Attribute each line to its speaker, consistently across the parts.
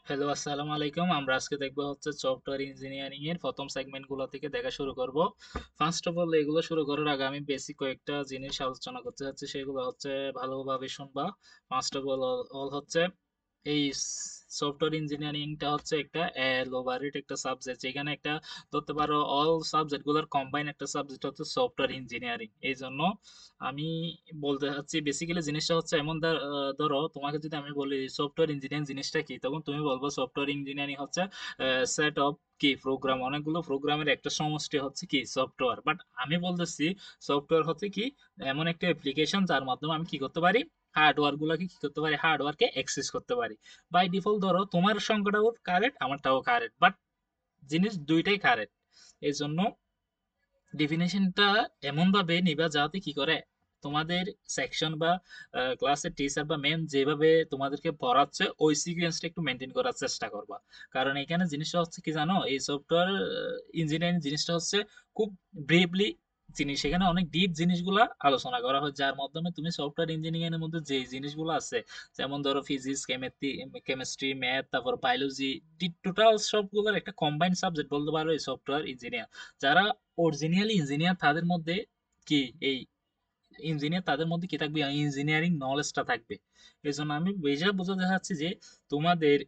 Speaker 1: Hello, আসসালামু আলাইকুম। আমরা আজকে দেখবো হচ্ছে সফটওয়্যার ইঞ্জিনিয়ারিং এর প্রথম সেগমেন্ট গুলো থেকে দেখা শুরু করব। ফার্স্ট অফ অল এগুলো শুরু করার আগে আমি বেসিক কয়েকটা জিনিস আলোচনা করতে চাচ্ছি, সেগুলো হচ্ছে ভালোভাবে শুনবা। ফার্স্ট অফ অল অল হচ্ছে এই সফটওয়্যার ইঞ্জিনিয়ারিংটা হচ্ছে একটা লোভারেট একটা সাবজেক্ট, যেখানে একটা ধরতে পারো অল সাবজেক্ট গুলোর কম্বাইন একটা সাবজেক্ট হচ্ছে সফটওয়্যার ইঞ্জিনিয়ারিং। এই জন্য আমি বলতে চাচ্ছি বেসিক্যালি জিনিসটা হচ্ছে এমন ধরো তোমাকে যদি আমি বলি সফটওয়্যার ইঞ্জিনিয়ারিং জিনিসটা কি, তখন তুমি বলবো সফটওয়্যার ইঞ্জিনিয়ারিং হচ্ছে সেট অফ কি প্রোগ্রাম, অনেকগুলো প্রোগ্রামের একটা সমষ্টি হচ্ছে কি সফটওয়্যার। বাট আমি বলতেছি সফটওয়্যার হচ্ছে কি এমন একটা অ্যাপ্লিকেশন যার মাধ্যমে আমি কি করতে পারি, হার্ডওয়্যার গুলাকে কি করতে পারি, হার্ডওয়্যারকে অ্যাক্সেস করতে পারি। বাই ডিফল্ট ধরো তোমার সংখ্যাটাও কারেক্ট, আমারটাও কারেক্ট, বাট জিনিস দুইটাই কারেক্ট। এই জন্য ডেফিনেশনটা এমন ভাবে নিবা যাতে কি করে তোমাদের সেকশন বা ক্লাসের টিচার বা ম্যাম যেভাবে তোমাদেরকে পড়াচ্ছে ওই সিকোয়েন্সটা একটু মেনটেন করার চেষ্টা করবা। কারণ এখানে জিনিসটা হচ্ছে কি জানো, এই সফটওয়্যার ইঞ্জিনিয়ারিং জিনিসটা হচ্ছে খুব ব্রিফলি জিনিস, এখানে অনেক ডিপ জিনিসগুলা আলোচনা করা হয়, যার মাধ্যমে তুমি সফটওয়্যার ইঞ্জিনিয়ারিং এর মধ্যে যে জিনিসগুলো আছে, যেমন ধরো ফিজিক্স, কেমিস্ট্রি, ম্যাথ, তারপর বায়োলজি, টোটাল সবগুলোর একটা কম্বাইন্ড সাবজেক্ট বলতে পারো এই সফটওয়্যার ইঞ্জিনিয়ার। যারা অরিজিনালি ইঞ্জিনিয়ার তাদের মধ্যে কি এই ইঞ্জিনিয়ার তাদের মধ্যে কি থাকবে, ইঞ্জিনিয়ারিং নলেজটা থাকবে। এই জন্য আমি বেজা বোঝাতে চাচ্ছি যে তোমাদের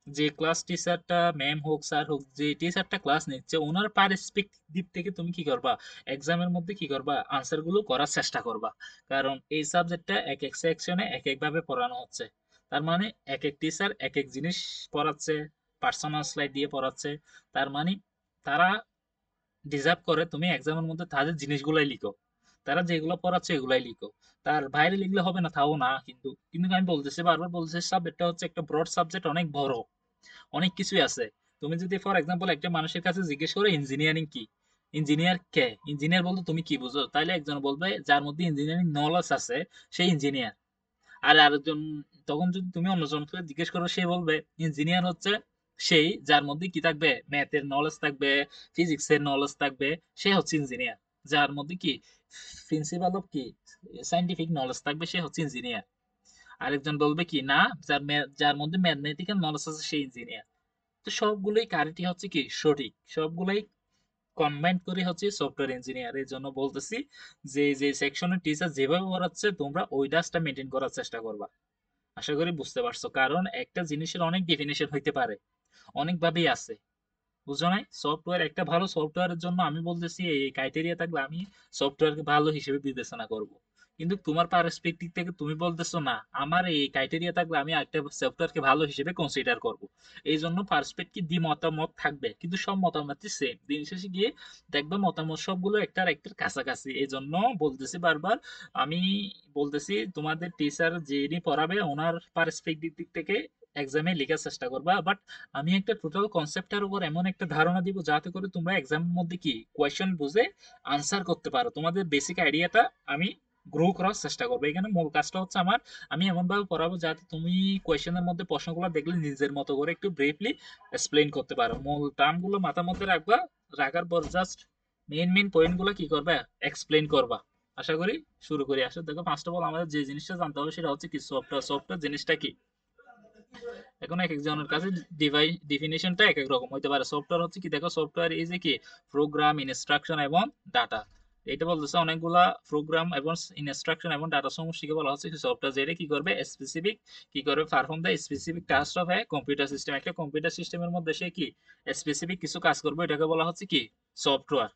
Speaker 1: যে ক্লাস টিচারটা ম্যাম হোক স্যার হোক, যে টিচারটা ক্লাস নিচ্ছে ওনার পারস্পেক্টিভ থেকে তুমি কি করবা, এক্সামের মধ্যে কি করবা, আনসার গুলো করার চেষ্টা করবা। কারণ এই সাবজেক্টটা এক এক সেকশনে এক এক ভাবে পড়ানো হচ্ছে। তার মানে এক এক টিচার এক এক জিনিস পড়াচ্ছে, পার্সোনাল স্লাইড দিয়ে পড়াচ্ছে। তার মানে তারা ডিজার্ভ করে তুমি এক্সামের মধ্যে তাদের জিনিসগুলাই লিখো, তারা যেগুলো পড়াচ্ছে এগুলাই লিখো। তার বাইরে লিখলে হবে না, তাও না, কিন্তু কিন্তু আমি বলতেছি, বারবার বলতেছি, সাবজেক্টটা হচ্ছে একটা ব্রড সাবজেক্ট, অনেক বড়, অনেক কিছুই আছে। তুমি যদি ফর এক্সাম্পল একটা মানুষের কাছে জিজ্ঞেস করো ইঞ্জিনিয়ারিং কি, ইঞ্জিনিয়ার কে, ইঞ্জিনিয়ার বলতে তুমি কি বুঝো, তাইলে একজন বলবে যার মধ্যে ইঞ্জিনিয়ারিং নলেজ আছে সেই ইঞ্জিনিয়ার। আর আরেকজন, তখন যদি তুমি অন্যজনকে জিজ্ঞেস করো সে বলবে ইঞ্জিনিয়ার হচ্ছে সেই যার মধ্যে কি থাকবে, ম্যাথের নলেজ থাকবে, ফিজিক্সের নলেজ থাকবে, সে হচ্ছে ইঞ্জিনিয়ার। যার মধ্যে কি প্রিন্সিপাল অফ কি সাইন্টিফিক নলেজ থাকবে, সে হচ্ছে ইঞ্জিনিয়ার। আরেকজন বলবে কি না, যার মধ্যে ম্যাথমেটিক্যাল নলেজ আছে সেই ইঞ্জিনিয়ার। তো সবগুলোই কারেক্টই হচ্ছে কি সঠিক, সবগুলোই কম্বাইন করে হচ্ছে সফটওয়্যার ইঞ্জিনিয়ার। এর জন্য বলতেছি যে যে সেকশনের টিচার যেভাবে পড়াচ্ছে তোমরা ওই ডাসটা মেনটেন করার চেষ্টা করবা। আশা করি বুঝতে পারছো, কারণ একটা জিনিসের অনেক ডেফিনেশন হইতে পারে, অনেকভাবেই আছে। বুঝো নাই, সফটওয়্যার একটা ভালো সফটওয়্যারের জন্য আমি বলতেছি এই ক্রাইটেরিয়া থাকলে আমি সফটওয়্যারকে ভালো হিসেবে বিবেচনা করব। কিন্তু তোমার পার্সপেক্টিভ থেকে তুমি বলতেছো না আমার এই ক্রাইটেরিয়া থাকলে আমি একটা সফটওয়্যারকে ভালো হিসেবে কনসিডার করব। এই জন্য পার্সপেক্টিভ দি মতামত থাকবে, কিন্তু সব মতামতই সেম, দিন শেষে গিয়ে দেখবে মতামত সবগুলো একটার একটার কাছাকাছি। এই জন্য বলতেছি বারবার, আমি বলতেছি তোমাদের টিচার যিনি পড়াবে ওনার পার্সপেক্টিভ দিক থেকে এক্সামে লেখার চেষ্টা করবা। বাট আমি একটা টোটাল কনসেপ্টের উপর এমন একটা ধারণা দিব যাতে করে তোমরা এক্সামের মধ্যে কি কোয়েশ্চেন বুঝে আনসার করতে পারো, তোমাদের বেসিক আইডিয়াটা আমি গ্রো করার চেষ্টা করবো। এখানে মূল কাজটা হচ্ছে আমার, আমি এমন ভাবে পড়াবো যাতে তুমি কোয়েশ্চেনের মধ্যে প্রশ্নগুলো দেখলে নিজের মতো করে একটু ব্রিফলি এক্সপ্লেইন করতে পারো, মূল টার্মগুলো মাথার মধ্যে রাখবা, রাখার পর জাস্ট মেইন মেইন পয়েন্টগুলো কি করবা, এক্সপ্লেইন করবা। আশা করি শুরু করি। আসলে দেখো, ফার্স্ট অফ অল আমাদের যে জিনিসটা জানতে হবে সেটা হচ্ছে কি সফটওয়্যার। সফটওয়্যার জিনিসটা কি, এখন এক একজনের কাছে ডিভাইস ডেফিনেশনটা এক এক রকম হইতে পারে। সফটওয়্যার হচ্ছে কি, দেখো সফটওয়্যার ইজ এ কি প্রোগ্রাম, ইনস্ট্রাকশন এবং ডাটা। এটা বলতেছে অনেকগুলা প্রোগ্রাম এবং ইনস্ট্রাকশন এবং ডাটা সমষ্টিকে বলা হচ্ছে সফটওয়্যার, যেটা কি করবে স্পেসিফিক, কি করবে perform the specific task of a computer system. একটা কম্পিউটার সিস্টেমের মধ্যে সে কি স্পেসিফিক কিছু কাজ করবে, এটাকে বলা হচ্ছে কি সফটওয়্যার।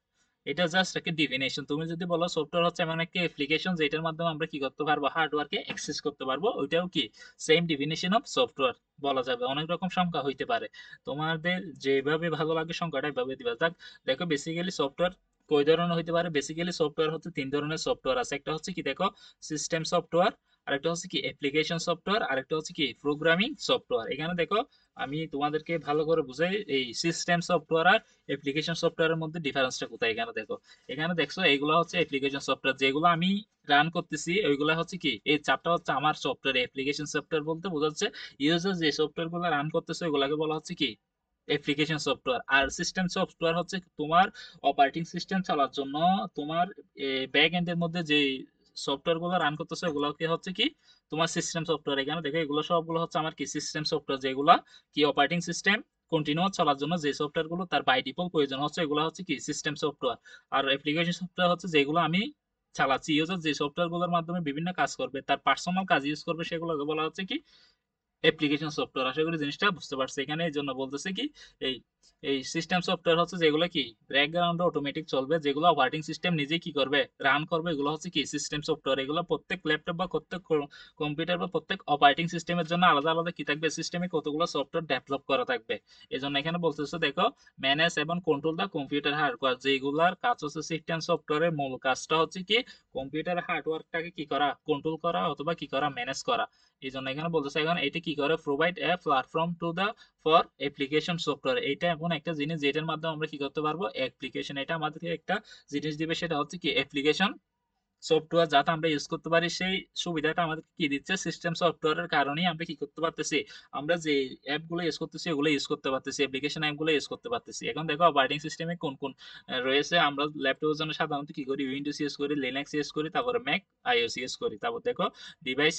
Speaker 1: এটা জাস্ট একটা ডিফিনেশন। তুমি যদি বলো সফটওয়্যার হচ্ছে এমন একটা অ্যাপ্লিকেশন যেটার মাধ্যমে আমরা কি করতে পারবো, হার্ডওয়্যারকে অ্যাক্সেস করতে পারবো, ওইটাও কি সেম ডিফিনেশন অফ সফটওয়্যার বলা যাবে। অনেক রকম সংখ্যা হইতে পারে, তোমাদের যেভাবে ভালো লাগে সংখ্যাটা এভাবে দিবা। যাক, দেখো বেসিক্যালি সফটওয়্যার কয় ধরনের হইতে পারে, বেসিক্যালি সফটওয়্যার হচ্ছে তিন ধরনের সফটওয়্যার আছে। একটা হচ্ছে কি দেখো সিস্টেম সফটওয়্যার, আরেকটা হচ্ছে কি অ্যাপ্লিকেশন সফটওয়্যার, আরেকটা হচ্ছে কি প্রোগ্রামিং সফটওয়্যার। এখানে দেখো আমি তোমাদেরকে ভালো করে বুঝাই এই সিস্টেম সফটওয়্যার আর অ্যাপ্লিকেশন সফটওয়্যারের মধ্যে ডিফারেন্সটা কোথায়। এখানে দেখো, এখানে দেখছো এইগুলো হচ্ছে অ্যাপ্লিকেশন সফটওয়্যার, যেগুলো আমি রান করতেছি ওইগুলো হচ্ছে কি, এই চারটা হচ্ছে আমার সফটওয়্যার। অ্যাপ্লিকেশন সফটওয়্যার বলতে বোঝাচ্ছে ইউজার যে সফটওয়্যার গুলো রান করতেছে ওগুলাকে বলা হচ্ছে কি অ্যাপ্লিকেশন সফটওয়্যার। আর সিস্টেম সফটওয়্যার হচ্ছে তোমার অপারেটিং সিস্টেম চালার জন্য তোমার ব্যাক এন্ডের মধ্যে যে সফটওয়্যার গুলো রান করতেছে ওগুলো কি হচ্ছে কি তোমার সিস্টেম সফটওয়্যার। এখানে দেখো এগুলো সবগুলো হচ্ছে আমার কি সিস্টেম সফটওয়্যার, যেগুলা কি অপারেটিং সিস্টেম কন্টিনিউয়াস চলার জন্য যে সফটওয়্যার গুলো তার বাই ডিফল্ট প্রয়োজন হচ্ছে এগুলো হচ্ছে কি সিস্টেম সফটওয়্যার। আর অ্যাপ্লিকেশন সফটওয়্যার হচ্ছে যেগুলো আমি চালাচ্ছি, ইউজার যে সফটওয়্যার গুলোর মাধ্যমে বিভিন্ন কাজ করবে, তার পার্সোনাল কাজ ইউজ করবে, সেগুলোকে বলা হচ্ছে কি অ্যাপ্লিকেশন সফটওয়্যার। আশা করি জিনিসটা বুঝতে পারছি। এখানে এই জন্য বলতেছে কি এই এই সিস্টেম সফটওয়্যার হচ্ছে যেগুলো কি ব্যাকগ্রাউন্ডে অটোমেটিক চলবে, যেগুলো অপারেটিং সিস্টেম নিজেই কি করবে রান করবে, এগুলো হচ্ছে কি সিস্টেম সফটওয়্যার। এগুলো প্রত্যেক ল্যাপটপ বা প্রত্যেক কম্পিউটার বা প্রত্যেক অপারেটিং সিস্টেমের জন্য আলাদা আলাদা কি থাকবে, সিস্টেমে কতগুলো সফটওয়্যার ডেভেলপ করা থাকবে। এই জন্য এখানে বলতেছে দেখো ম্যানেজ এবং কন্ট্রোল দা কম্পিউটার হার্ডওয়্যার, যেগুলার কাজ হচ্ছে সিস্টেম সফটওয়্যারের মূল কাজটা হচ্ছে কি কম্পিউটার হার্ডওয়্যারটাকে কি করা, কন্ট্রোল করা অথবা কি করা, ম্যানেজ করা। এই জন্য এখানে বলতেছে এখন এটা কি করে provide a platform to the for application software. এটা এমন একটা জিনিস যেটার মাধ্যমে আমরা কি করতে পারবো অ্যাপ্লিকেশন, এটা আমাদেরকে একটা জিনিস দিবে, সেটা হচ্ছে কি অ্যাপ্লিকেশন সফটওয়্যার, যাতে আমরা ইউজ করতে পারি। সেই সুবিধাটা আমাদের কি দিচ্ছে সিস্টেম সফটওয়্যারের কারণেই আমরা কি করতে পারতেছি, আমরা যে অ্যাপগুলো ইউজ করতেছি ওগুলো ইউজ করতে পারতেছি, অ্যাপ্লিকেশন অ্যাপগুলো ইউজ করতে পারতেছি। এখন দেখো অপারেটিং সিস্টেমে কোন কোন রয়েছে। আমরা ল্যাপটপের জন্য সাধারণত কি করি, উইন্ডোজ ইউজ করি, লিনাক্স ইউজ করি, তারপরে ম্যাক আইওএস ইউজ করি। তারপর দেখো ডিভাইস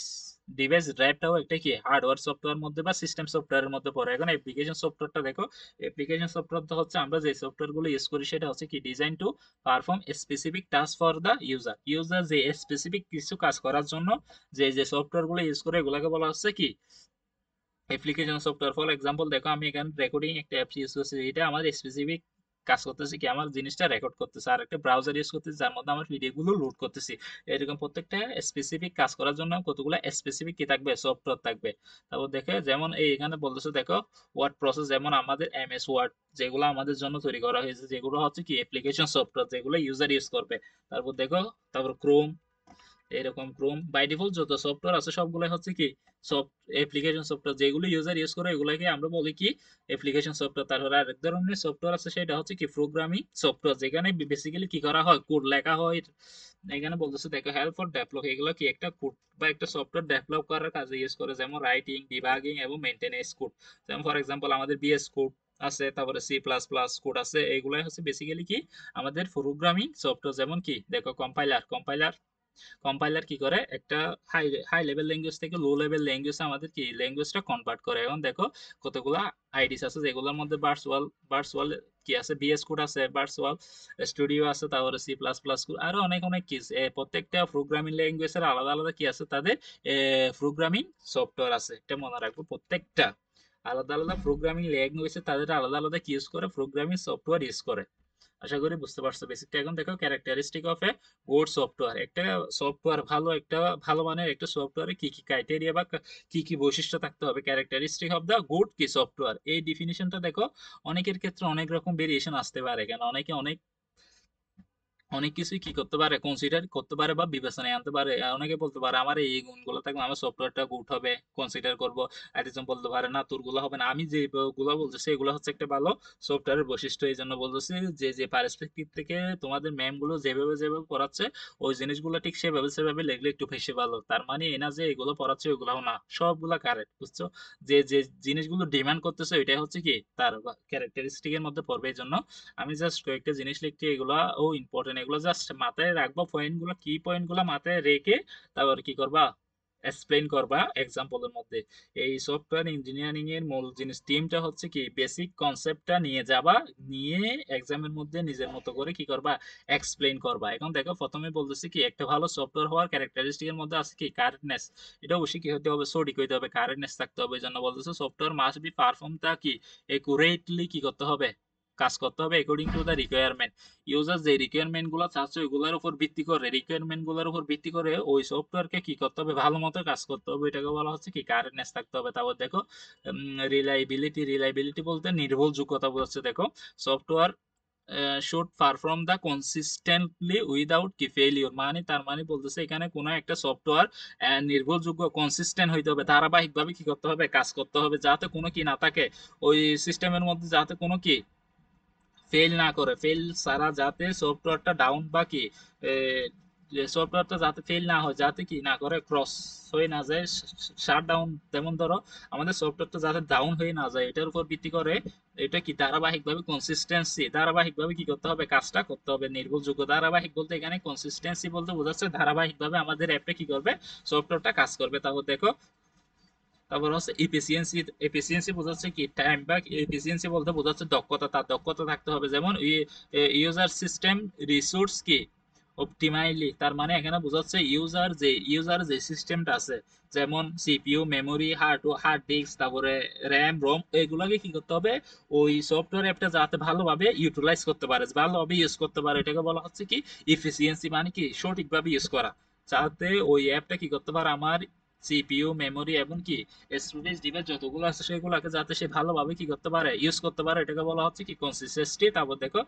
Speaker 1: ডিভাইস ড্রাইভটাও একটা কি হার্ডওয়্যার সফটওয়্যার মধ্যে বা সিস্টেম সফটওয়্যারের মধ্যে পড়ে। এখন অ্যাপ্লিকেশন সফটওয়্যারটা দেখো, অ্যাপ্লিকেশন সফটওয়্যারটা হচ্ছে আমরা যে সফটওয়্যারগুলো ইউজ করি সেটা হচ্ছে কি design to perform specific task for the user. User যে স্পেসিফিক কিছু কাজ করার জন্য যে যে সফটওয়্যার গুলো ইউজ করে এগুলোকে বলা হচ্ছে কি অ্যাপ্লিকেশন সফটওয়্যার। ফর এক্সাম্পল দেখো আমি এখানে রেকর্ডিং একটা অ্যাপস ইউজ করছি, এটা আমার স্পেসিফিক কাজ করতেছি কি আমার জিনিসটা রেকর্ড করতেছে, আর একটা ব্রাউজার ইউজ করতেছি যার মধ্যে আমার ভিডিওগুলো লোড করতেছি। এরকম প্রত্যেকটা স্পেসিফিক কাজ করার জন্য কতগুলো স্পেসিফিক কি থাকবে সফটওয়্যার থাকবে। তারপর দেখে যেমন এই এখানে বলতেছে দেখো ওয়ার্ড প্রসেস, যেমন আমাদের এমএস ওয়ার্ড যেগুলো আমাদের জন্য তৈরি করা হয়েছে, যেগুলো হচ্ছে কি অ্যাপ্লিকেশন সফটওয়্যার যেগুলো ইউজার ইউজ করবে। তারপর দেখো তারপর ক্রোম, এরকম ক্রোম বাই ডিফল্ট যত সফটওয়্যার আছে সবগুলাই হচ্ছে কি সব অ্যাপ্লিকেশন সফটওয়্যার, যেগুলো ইউজার ইউজ করে এগুলাকে আমরা বলি কি অ্যাপ্লিকেশন সফটওয়্যার। তারপরে আরেক ধরনের সফটওয়্যার আছে সেটা হচ্ছে কি প্রোগ্রামিং সফটওয়্যার, যেখানে বেসিক্যালি কি করা হয় কোড লেখা হয়। এখানে বলতেছে দেখো হেল্প ফর ডেভেলপ, এগুলো কি একটা কোড বা একটা সফটওয়্যার ডেভেলপ করার কাজে ইউজ করে, যেমন রাইটিং, ডিবাগিং এবং মেইনটেনেন্স কোড। যেমন ফর এক্সাম্পল আমাদের বিএস কোড আছে, তারপরে সি প্লাস প্লাস কোড আছে, এগুলাই হচ্ছে বেসিক্যালি কি আমাদের প্রোগ্রামিং সফটওয়্যার। যেমন কি দেখো কম্পাইলার, কম্পাইলার কি করে একটা হাই হাই লেভেল ল্যাঙ্গুয়েজ থেকে লো লেভেল ল্যাঙ্গুয়েজ আমাদের কি ল্যাঙ্গুয়েজটা কনভার্ট করে। এখন দেখো কতগুলা আইডিস আছে যেগুলোর মধ্যে ভার্চুয়াল কি আছে, বিএস কোড আছে, ভার্চুয়াল স্টুডিও আছে, তারপরে সি প্লাস প্লাস কোড, আরো অনেক অনেক কি প্রত্যেকটা প্রোগ্রামিং ল্যাঙ্গুয়েজের আলাদা আলাদা কি আছে তাদের প্রোগ্রামিং সফটওয়্যার আছে। এটা মনে রাখবো, প্রত্যেকটা আলাদা আলাদা প্রোগ্রামিং ল্যাঙ্গুয়েজে তাদের আলাদা আলাদা কি ইউজ করে প্রোগ্রামিং সফটওয়্যার ইউজ করে। আশা করি বুঝতে পারছো বেসিকটা। এখন দেখো characteristic of a good software, একটা সফটওয়্যার ভালো একটা ভালো মানের একটা সফটওয়্যারে কি কি ক্রাইটেরিয়া বা কি কি বৈশিষ্ট্য থাকতে হবে, ক্যারেক্টারিস্টিক অফ দা গুড কি সফটওয়্যার। এই ডিফিনিশনটা দেখো অনেকের ক্ষেত্রে অনেক রকম ভেরিয়েশন আসতে পারে, কেন অনেকে অনেক অনেক কিছুই কি করতে পারে কনসিডার করতে পারে বা বিবেচনায় আনতে পারে। অনেকে বলতে পারে আমার এই গুণগুলো থাকলে আমার সফটওয়্যারটা গুড হবে, কনসিডার করবো। আরেকজন বলতে পারে না তোর গুলো হবে না। আমি যে গুলো বলতেছি এগুলো হচ্ছে একটা ভালো সফটওয়্যারের বৈশিষ্ট্য। এই জন্য বলতেছি যে যে পার্সপেক্টিভ থেকে তোমাদের ম্যাম গুলো যেভাবে যেভাবে পড়াচ্ছে ওই জিনিসগুলো ঠিক সেভাবে সেভাবে লিখলে একটু বেশি ভালো। তার মানে এই না যে এগুলো পড়াচ্ছে ওগুলাও না, সবগুলা কারেক্ট, বুঝছো। যে যে জিনিসগুলো ডিমান্ড করতেছে ওইটাই হচ্ছে কি তার ক্যারেক্টারিস্টিকের মধ্যে পড়বে। এই জন্য আমি জাস্ট কয়েকটা জিনিস লিখছি, এগুলা ও ইম্পর্টেন্ট, এগুলো জাস্ট মাথায় রাখবা, পয়েন্ট গুলো কি পয়েন্ট গুলো মাথায় রেখে তারপর কি করবা এক্সপ্লেইন করবা এক্সাম্পলের মধ্যে। এই সফটওয়্যার ইঞ্জিনিয়ারিং এর মূল জিনিস টিমটা হচ্ছে কি বেসিক কনসেপ্টটা নিয়ে যাবা, নিয়ে এক্সামের মধ্যে নিজের মতো করে কি করবা এক্সপ্লেইন করবা। এখন দেখো প্রথমে বলতেছি কি একটা ভালো সফটওয়্যার হওয়ার ক্যারেক্টারিস্টিক এর মধ্যে আছে কি কারেক্টনেস। এটা অবশ্যই কি হতে হবে, সঠিক হইতে হবে, কারেক্টনেস থাকতে হবে। এই জন্য বলতেছে সফটওয়্যার মাস্ট বি পারফর্মটা কি একুরেটলি কি করতে হবে কাজ করতে হবে according to the requirement. User যে রিকোয়ারমেন্ট গুলো চাচ্ছে ওইগুলোর উপর ভিত্তি করে, রিকোয়ারমেন্ট গুলোর উপর ভিত্তি করে ওই সফটওয়্যারকে কি করতে হবে ভালো মতো কাজ করতে হবে, এটাকে বলা হচ্ছে কি কারেন্টনেস থাকতে হবে। তারপর দেখো রিলাইবিলিটি, রিলাইবিলিটি বলতে নির্ভরযোগ্যতা বোঝাচ্ছে। দেখো software should perform the consistently without কি ফেলিওর, মানে তার মানে বলতেছে এখানে কোনো একটা সফটওয়্যার নির্ভরযোগ্য কনসিস্টেন্ট হইতে হবে, ধারাবাহিকভাবে কি করতে হবে কাজ করতে হবে, যাতে কোনো কি না থাকে ওই সিস্টেমের মধ্যে, যাতে কোনো কি ফেল না করে, ফেল ছাড়া যাতে সফটওয়্যারটা ডাউন বা কি যে সফটওয়্যারটা যাতে ফেল না হয়, যাতে কি না করে ক্রস হয়ে না যায়, শাট ডাউন, যেমন ধরো আমাদের সফটওয়্যারটা যাতে ডাউন হয়ে না যায়, এটার উপর ভিত্তি করে এটা কি ধারাবাহিকভাবে কনসিস্টেন্সি, ধারাবাহিকভাবে কি করতে হবে, কাজটা করতে হবে। নির্ভরযোগ্য ধারাবাহিক বলতে এখানে কনসিস্টেন্সি বলতে বোঝাচ্ছে ধারাবাহিকভাবে আমাদের অ্যাপটা কি করবে, সফটওয়্যারটা কাজ করবে। তারপর দেখো, তারপর হচ্ছে এফিসিয়েন্সি। এফিসিয়েন্সি বোঝাচ্ছে কি টাইম, বা এফিসিয়েন্সি বলতে বোঝাচ্ছে দক্ষতা, তার দক্ষতা থাকতে হবে। যেমন ইউজার সিস্টেম রিসোর্স কি অপটিমাইলি, তার মানে এখানে বোঝাচ্ছে ইউজার যে সিস্টেমটা আছে, যেমন সিপিইউ, মেমোরি, হার্ড ডিস্ক, তারপরে র্যাম, রম, এগুলোকে কি করতে হবে, ওই সফটওয়্যার অ্যাপটা যাতে ভালোভাবে ইউটিলাইজ করতে পারে, ভালোভাবে ইউজ করতে পারে, এটাকে বলা হচ্ছে কি ইফিসিয়েন্সি, মানে কি সঠিকভাবে ইউজ করা, যাতে ওই অ্যাপটা কি করতে পারে, আমার সিপিইউ, মেমোরি এবং কি স্টোরেজ ডিভাইস যতগুলো আছে সেগুলোকে যাতে সে ভালোভাবে কি করতে পারে, ইউজ করতে পারে, এটাকে বলা হচ্ছে কি কনসিস্টেন্সি। তারপর দেখো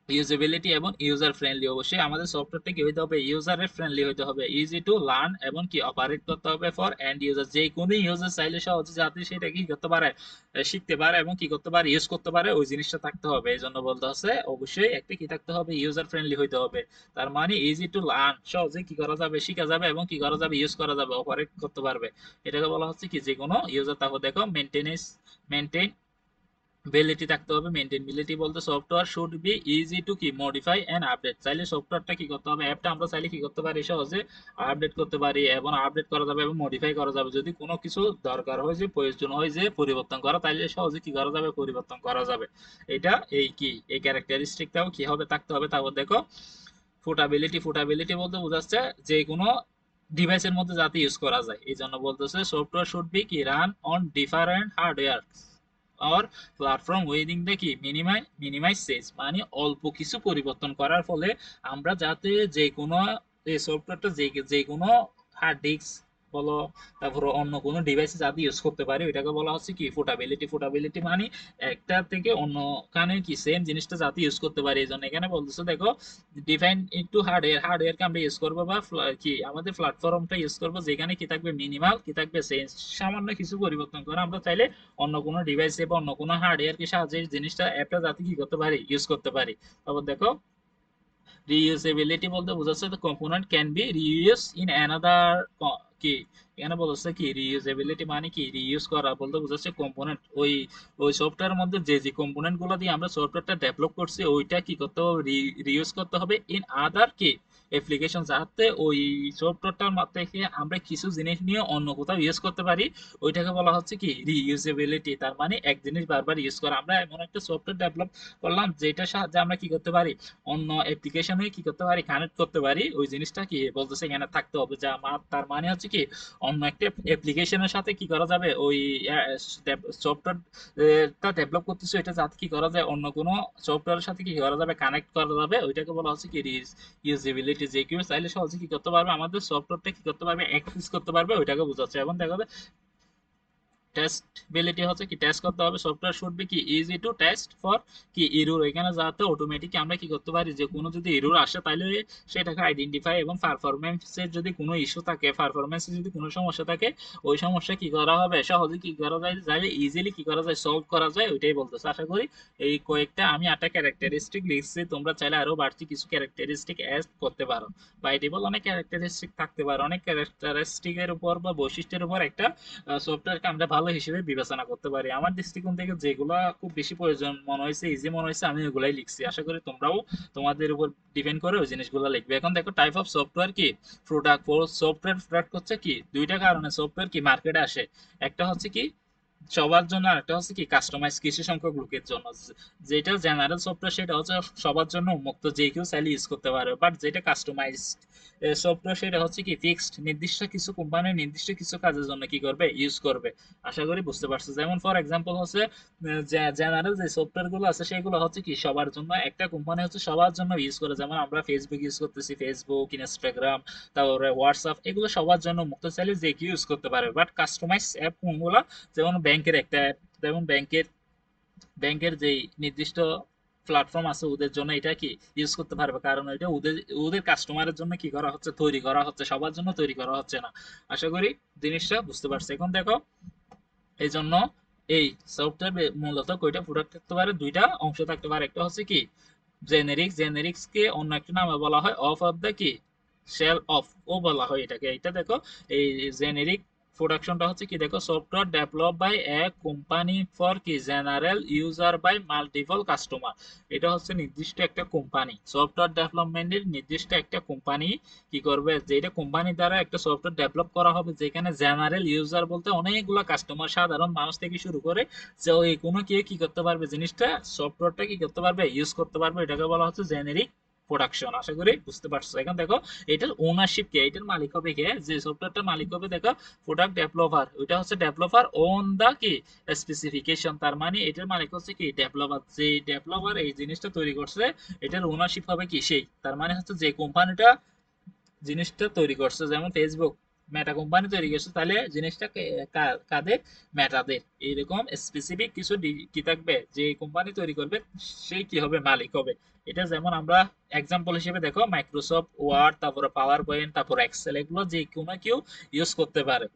Speaker 1: ইউজেবিলিটি এবং ইউজার ফ্রেন্ডলি। অবশ্যই আমাদের সফটওয়্যারটা কি হইতে হবে, ইউজারের ফ্রেন্ডলি হইতে হবে, ইজি টু লার্ন এবং কি অপারেট করতে হবে ফর এন্ড ইউজার, যে কোনো ইউজার চাইলে সহজে যাতে সেটা কি করতে পারে, শিখতে পারে এবং কি করতে পারে, ইউজ করতে পারে, ওই জিনিসটা থাকতে হবে। এই জন্য বলতে হচ্ছে অবশ্যই একটা কি থাকতে হবে, ইউজার ফ্রেন্ডলি হইতে হবে। তার মানে ইজি টু লার্ন, সহজে কি করা যাবে, শিখা যাবে এবং কি করা যাবে, ইউজ করা যাবে, অপারেট করতে পারবে, এটাকে বলা হচ্ছে কি যে কোনো ইউজার। তারপর দেখো মেনটেন বিলিটি থাকতে হবে। মেনটেনেবিলিটি বলতে software should be easy to কি মডিফাই এন্ড আপডেট, চাইলে সফটওয়্যারটা কি করতে হবে, অ্যাপটা আমরা চাইলে কি করতে পারি, সহজে আপডেট করতে পারি, এবং আপডেট করা যাবে এবং মডিফাই করা যাবে। যদি কোনো কিছু দরকার হয়, যে প্রয়োজন হয় যে পরিবর্তন করা, তাইলে সহজে কি করা যাবে, পরিবর্তন করা যাবে। এটা এই কি এই ক্যারেক্টারিস্টিকটাও কি হবে, থাকতে হবে। তারপর দেখো ফুটাবিলিটি বলতে বোঝাচ্ছে যে কোনো ডিভাইসের মধ্যে যাতে ইউজ করা যায়, এই জন্য বলতেছে সফটওয়্যার শুড বি কি run on different hardware or platform within the কি মিনিমাইজ চেঞ্জ, মানে অল্প কিছু পরিবর্তন করার ফলে আমরা যাতে যে কোনো এই সফটওয়্যারটা যে কোনো হার্ড ডিস্ক বলো, তারপর অন্য কোনো ডিভাইসে যাতে ইউজ করতে পারি, ওইটাকে বলা হচ্ছে কি ফুটাবিলিটি। ফুটাবিলিটি মানে একটা থেকে অন্য কানে কি সেম জিনিসটা যাতে ইউজ করতে পারি। এই জন্য এখানে বলতেছে দেখো ডিফাইন ইনটু হার্ডওয়্যারকে আমরা ইউজ করবো, বা কি আমাদের প্ল্যাটফর্মটা ইউজ করবো, যেখানে কি থাকবে মিনিমাল কি থাকবে চেঞ্জ, সামান্য কিছু পরিবর্তন করে আমরা চাইলে অন্য কোনো ডিভাইসে বা অন্য কোনো হার্ডওয়্যারকে সাহায্যে জিনিসটা অ্যাপটা যাতে কি করতে পারি, ইউজ করতে পারি। তারপর দেখো রিইউজেবিলিটি বলতে বোঝাচ্ছে the component can be reuse in another কি, এখানে বলছে কি রিইউজেবিলিটি মানে কি রিইউজ করা বলতে বোঝাচ্ছে কম্পোনেন্ট, ওই সফটওয়্যার মধ্যে যে কম্পোনেন্ট গুলো দিয়ে আমরা সফটওয়্যারটা ডেভেলপ করছি ওইটা কি করতে হবে, রিইউজ করতে হবে ইন আদার কি অ্যাপ্লিকেশন, যাতে ওই সফটওয়্যারটার থেকে আমরা কিছু জিনিস নিয়ে অন্য কোথাও ইউজ করতে পারি, ওইটাকে বলা হচ্ছে কি রিইউজেবিলিটি। তার মানে এক জিনিস বারবার ইউজ করা, আমরা এমন একটা সফটওয়্যার ডেভেলপ করলাম যেটার সাহায্যে আমরা কি করতে পারি, অন্য অ্যাপ্লিকেশনে কি করতে পারি, কানেক্ট করতে পারি, ওই জিনিসটা কি বলতেছে এখানে থাকতে হবে। যা আমার তার মানে হচ্ছে কি অন্য একটা অ্যাপ্লিকেশনের সাথে কি করা যাবে, ওই সফটওয়্যারটা ডেভেলপ করতেছে এটা যাতে কি করা যায়, অন্য কোনো সফটওয়্যারের সাথে কি করা যাবে, কানেক্ট করা যাবে, ওইটাকে বলা হচ্ছে কি ইউজেবিলিটি। যে কেউ চাইলে সহজে কি করতে পারবে, আমাদের সফটওয়্যারটা কি করতে পারবে, অ্যাক্সেস করতে পারবে, ওইটাকে বোঝাচ্ছে। এবং দেখা যায় টেস্টেবিলিটি হচ্ছে কি টেস্ট করতে হবে, সফটওয়্যার শুড বি কি ইজি টু টেস্ট ফর কি এরর, এখানে যাতে অটোমেটিক আমরা কি করতে পারি, যে কোনো যদি এরর আসে তাহলে সেটাকে আইডেন্টিফাই, এবং পারফরমেন্সের যদি কোনো ইস্যু থাকে, পারফরমেন্সে যদি কোনো সমস্যা থাকে, ওই সমস্যা কি করা হবে, সহজে কি করা যায়, চাইলে ইজিলি কি করা যায়, সলভ করা যায়, ওইটাই বলতেছে। আশা করি এই কয়েকটা আমি 8টা ক্যারেক্টারিস্টিক লিখছি, তোমরা চাইলে আরো বাড়তি কিছু ক্যারেক্টারিস্টিক অ্যাড করতে পারো। বাই ডিফল্ট অনেক ক্যারেক্টারিস্টিক থাকতে পারে, অনেক ক্যারেক্টারিস্টিকের উপর বা বৈশিষ্ট্যের উপর একটা সফটওয়্যারকে আমরা ভালো হিসেবে বিবেচনা করতে পারি। আমার দৃষ্টিকোণ থেকে যেগুলো খুব বেশি প্রয়োজন মনে হয়েছে, ইজি মনে হয়েছে, আমি ওগুলাই লিখছি। আশা করি তোমরাও তোমাদের উপর ডিপেন্ড করে ওই জিনিসগুলো লিখবে। এখন দেখো টাইপ অফ সফটওয়্যার কি প্রোডাক্ট, সফটওয়্যার প্রোডাক্ট হচ্ছে কি দুইটা কারণে সফটওয়্যার কি মার্কেটে আসে, একটা হচ্ছে কি সবার জন্য, আর একটা হচ্ছে কি কাস্টমাইজ কিছু সংখ্যক লোকের জন্য। যেটা জেনারেল সফটওয়্যার সেটা হচ্ছে সবার জন্য উন্মুক্ত, যে কেউ চাইলে ইউজ করতে পারে। বাট যেটা কাস্টমাইজ সফটওয়্যার সেটা হচ্ছে কি ফিক্সড, নির্দিষ্ট কিছু কোম্পানি নির্দিষ্ট কিছু কাজের জন্য কি করবে, ইউজ করবে। আশা করি বুঝতে পারছো। যেমন ফর এক্সাম্পল হচ্ছে জেনারেল যে সফটওয়্যার গুলো আছে সেগুলো হচ্ছে কি সবার জন্য, একটা কোম্পানি হচ্ছে সবার জন্য ইউজ করে, যেমন আমরা ফেসবুক ইউজ করতেছি, ফেসবুক, ইনস্টাগ্রাম, তারপরে হোয়াটসঅ্যাপ, এগুলো সবার জন্য মুক্ত, চাইলে যে কেউ ইউজ করতে পারে। বাট কাস্টমাইজ অ্যাপ কোনগুলো, যেমন ব্যাংকের একটা অ্যাপ, যেমন ব্যাংকের যে নির্দিষ্ট প্ল্যাটফর্ম আছে ওদের জন্য এটা কি ইউজ করতে পারবে, কারণ এটা ওদের ওদের কাস্টমারের জন্য কি করা হচ্ছে, তৈরি করা হচ্ছে, সবার জন্য তৈরি করা হচ্ছে না। আশা করি জিনিসটা বুঝতে পারছো। এখন দেখো এই জন্য এই সফটওয়্যার মূলত কয়টা প্রোডাক্ট থাকতে পারে, দুইটা অংশ থাকতে পারে, একটা হচ্ছে কি জেনেরিক্স কে অন্য একটা নামে বলা হয় অফ দ্য কি শেল অফ ও বলা হয় এটাকে। এটা দেখো এই জেনেরিক প্রোডাকশনটা হচ্ছে কি, দেখো software develop by a company for কি general user by multiple customer. এটা হচ্ছে নির্দিষ্ট একটা কোম্পানি, সফটওয়্যার ডেভেলপমেন্টের নির্দিষ্ট একটা কোম্পানি কি করবে, যে এটা কোম্পানি দ্বারা একটা সফটওয়্যার ডেভেলপ করা হবে যেখানে জেনারেল ইউজার বলতে অনেকগুলো কাস্টমার, সাধারণ মানুষ থেকে শুরু করে যে ওই কোনো কেউ কি করতে পারবে, জিনিসটা সফটওয়্যারটা কি করতে পারবে, ইউজ করতে পারবে। এটাকে বলা হচ্ছে জেনেরিক প্রোডাকশন। আশা করি বুঝতে পারছো। এখন দেখো এটার ওনারশিপ কে, এটার মালিক হবে কে, যে সফটওয়্যারটার মালিক হবে দেখো প্রোডাক্ট ডেভেলপার। ওইটা হচ্ছে ডেভেলপার ওন দা কি স্পেসিফিকেশন, তার মানে এটার মালিক হচ্ছে কি ডেভেলপার। যে ডেভেলপার এই জিনিসটা তৈরি করছে এটার ওনারশিপ হবে কি সেই, তার মানে হচ্ছে যে কোম্পানিটা জিনিসটা তৈরি করছে, যেমন ফেসবুক মেটা কোম্পানি তৈরি করছে, তাহলে জিনিসটা কাদের, মেটাদের। এইরকম স্পেসিফিক কিছু কি থাকবে, যে কোম্পানি তৈরি করবে সেই কি হবে, মালিক হবে। এটা যেমন আমরা এক্সাম্পল হিসেবে দেখো মাইক্রোসফট ওয়ার্ড, তারপরে পাওয়ার পয়েন্ট, তারপর এক্সেল, এগুলো যে কোনো কেউ ইউজ করতে পারে।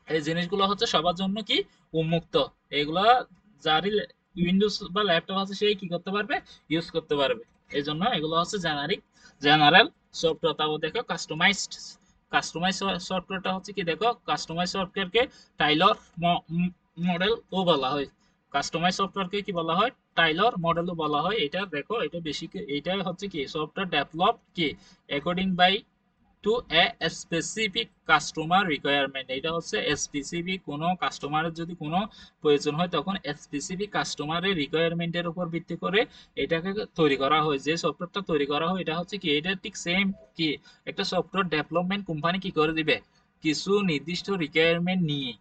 Speaker 1: এই জিনিসগুলো হচ্ছে সবার জন্য কি উন্মুক্ত। এগুলা যারই উইন্ডোজ বা ল্যাপটপ আছে সেই কি করতে পারবে, ইউজ করতে পারবে। এই জন্য এগুলো হচ্ছে জেনারেল সফটওয়্যার। তারপর দেখো কাস্টমাইজড, কাস্টমাইজ সফটওয়্যারটা হচ্ছে কি, দেখো কাস্টমাইজ সফটওয়্যারকে টাইলর মডেল ও বলা হয়। কাস্টমাইজ সফটওয়্যারকে কি বলা হয়, টাইলর মডেলও বলা হয়। এটা দেখো এটা বেশি, এটা হচ্ছে কি সফটওয়্যার ডেভেলপ কি according by to a specific customer requirement. এটা হচ্ছে স্পেসিফিক কোনো কাস্টমারের যদি কোনো প্রয়োজন হয় তখন স্পেসিফিক কাস্টমারের রিকোয়ারমেন্টের উপর ভিত্তি করে এটাকে তৈরি করা হয়। যে সফটওয়্যারটা তৈরি করা হয় এটা হচ্ছে কি, এটা ঠিক সেম কি একটা সফটওয়্যার ডেভেলপমেন্ট কোম্পানি কি করে দিবে, কিছু নির্দিষ্ট রিকোয়ারমেন্ট নিয়ে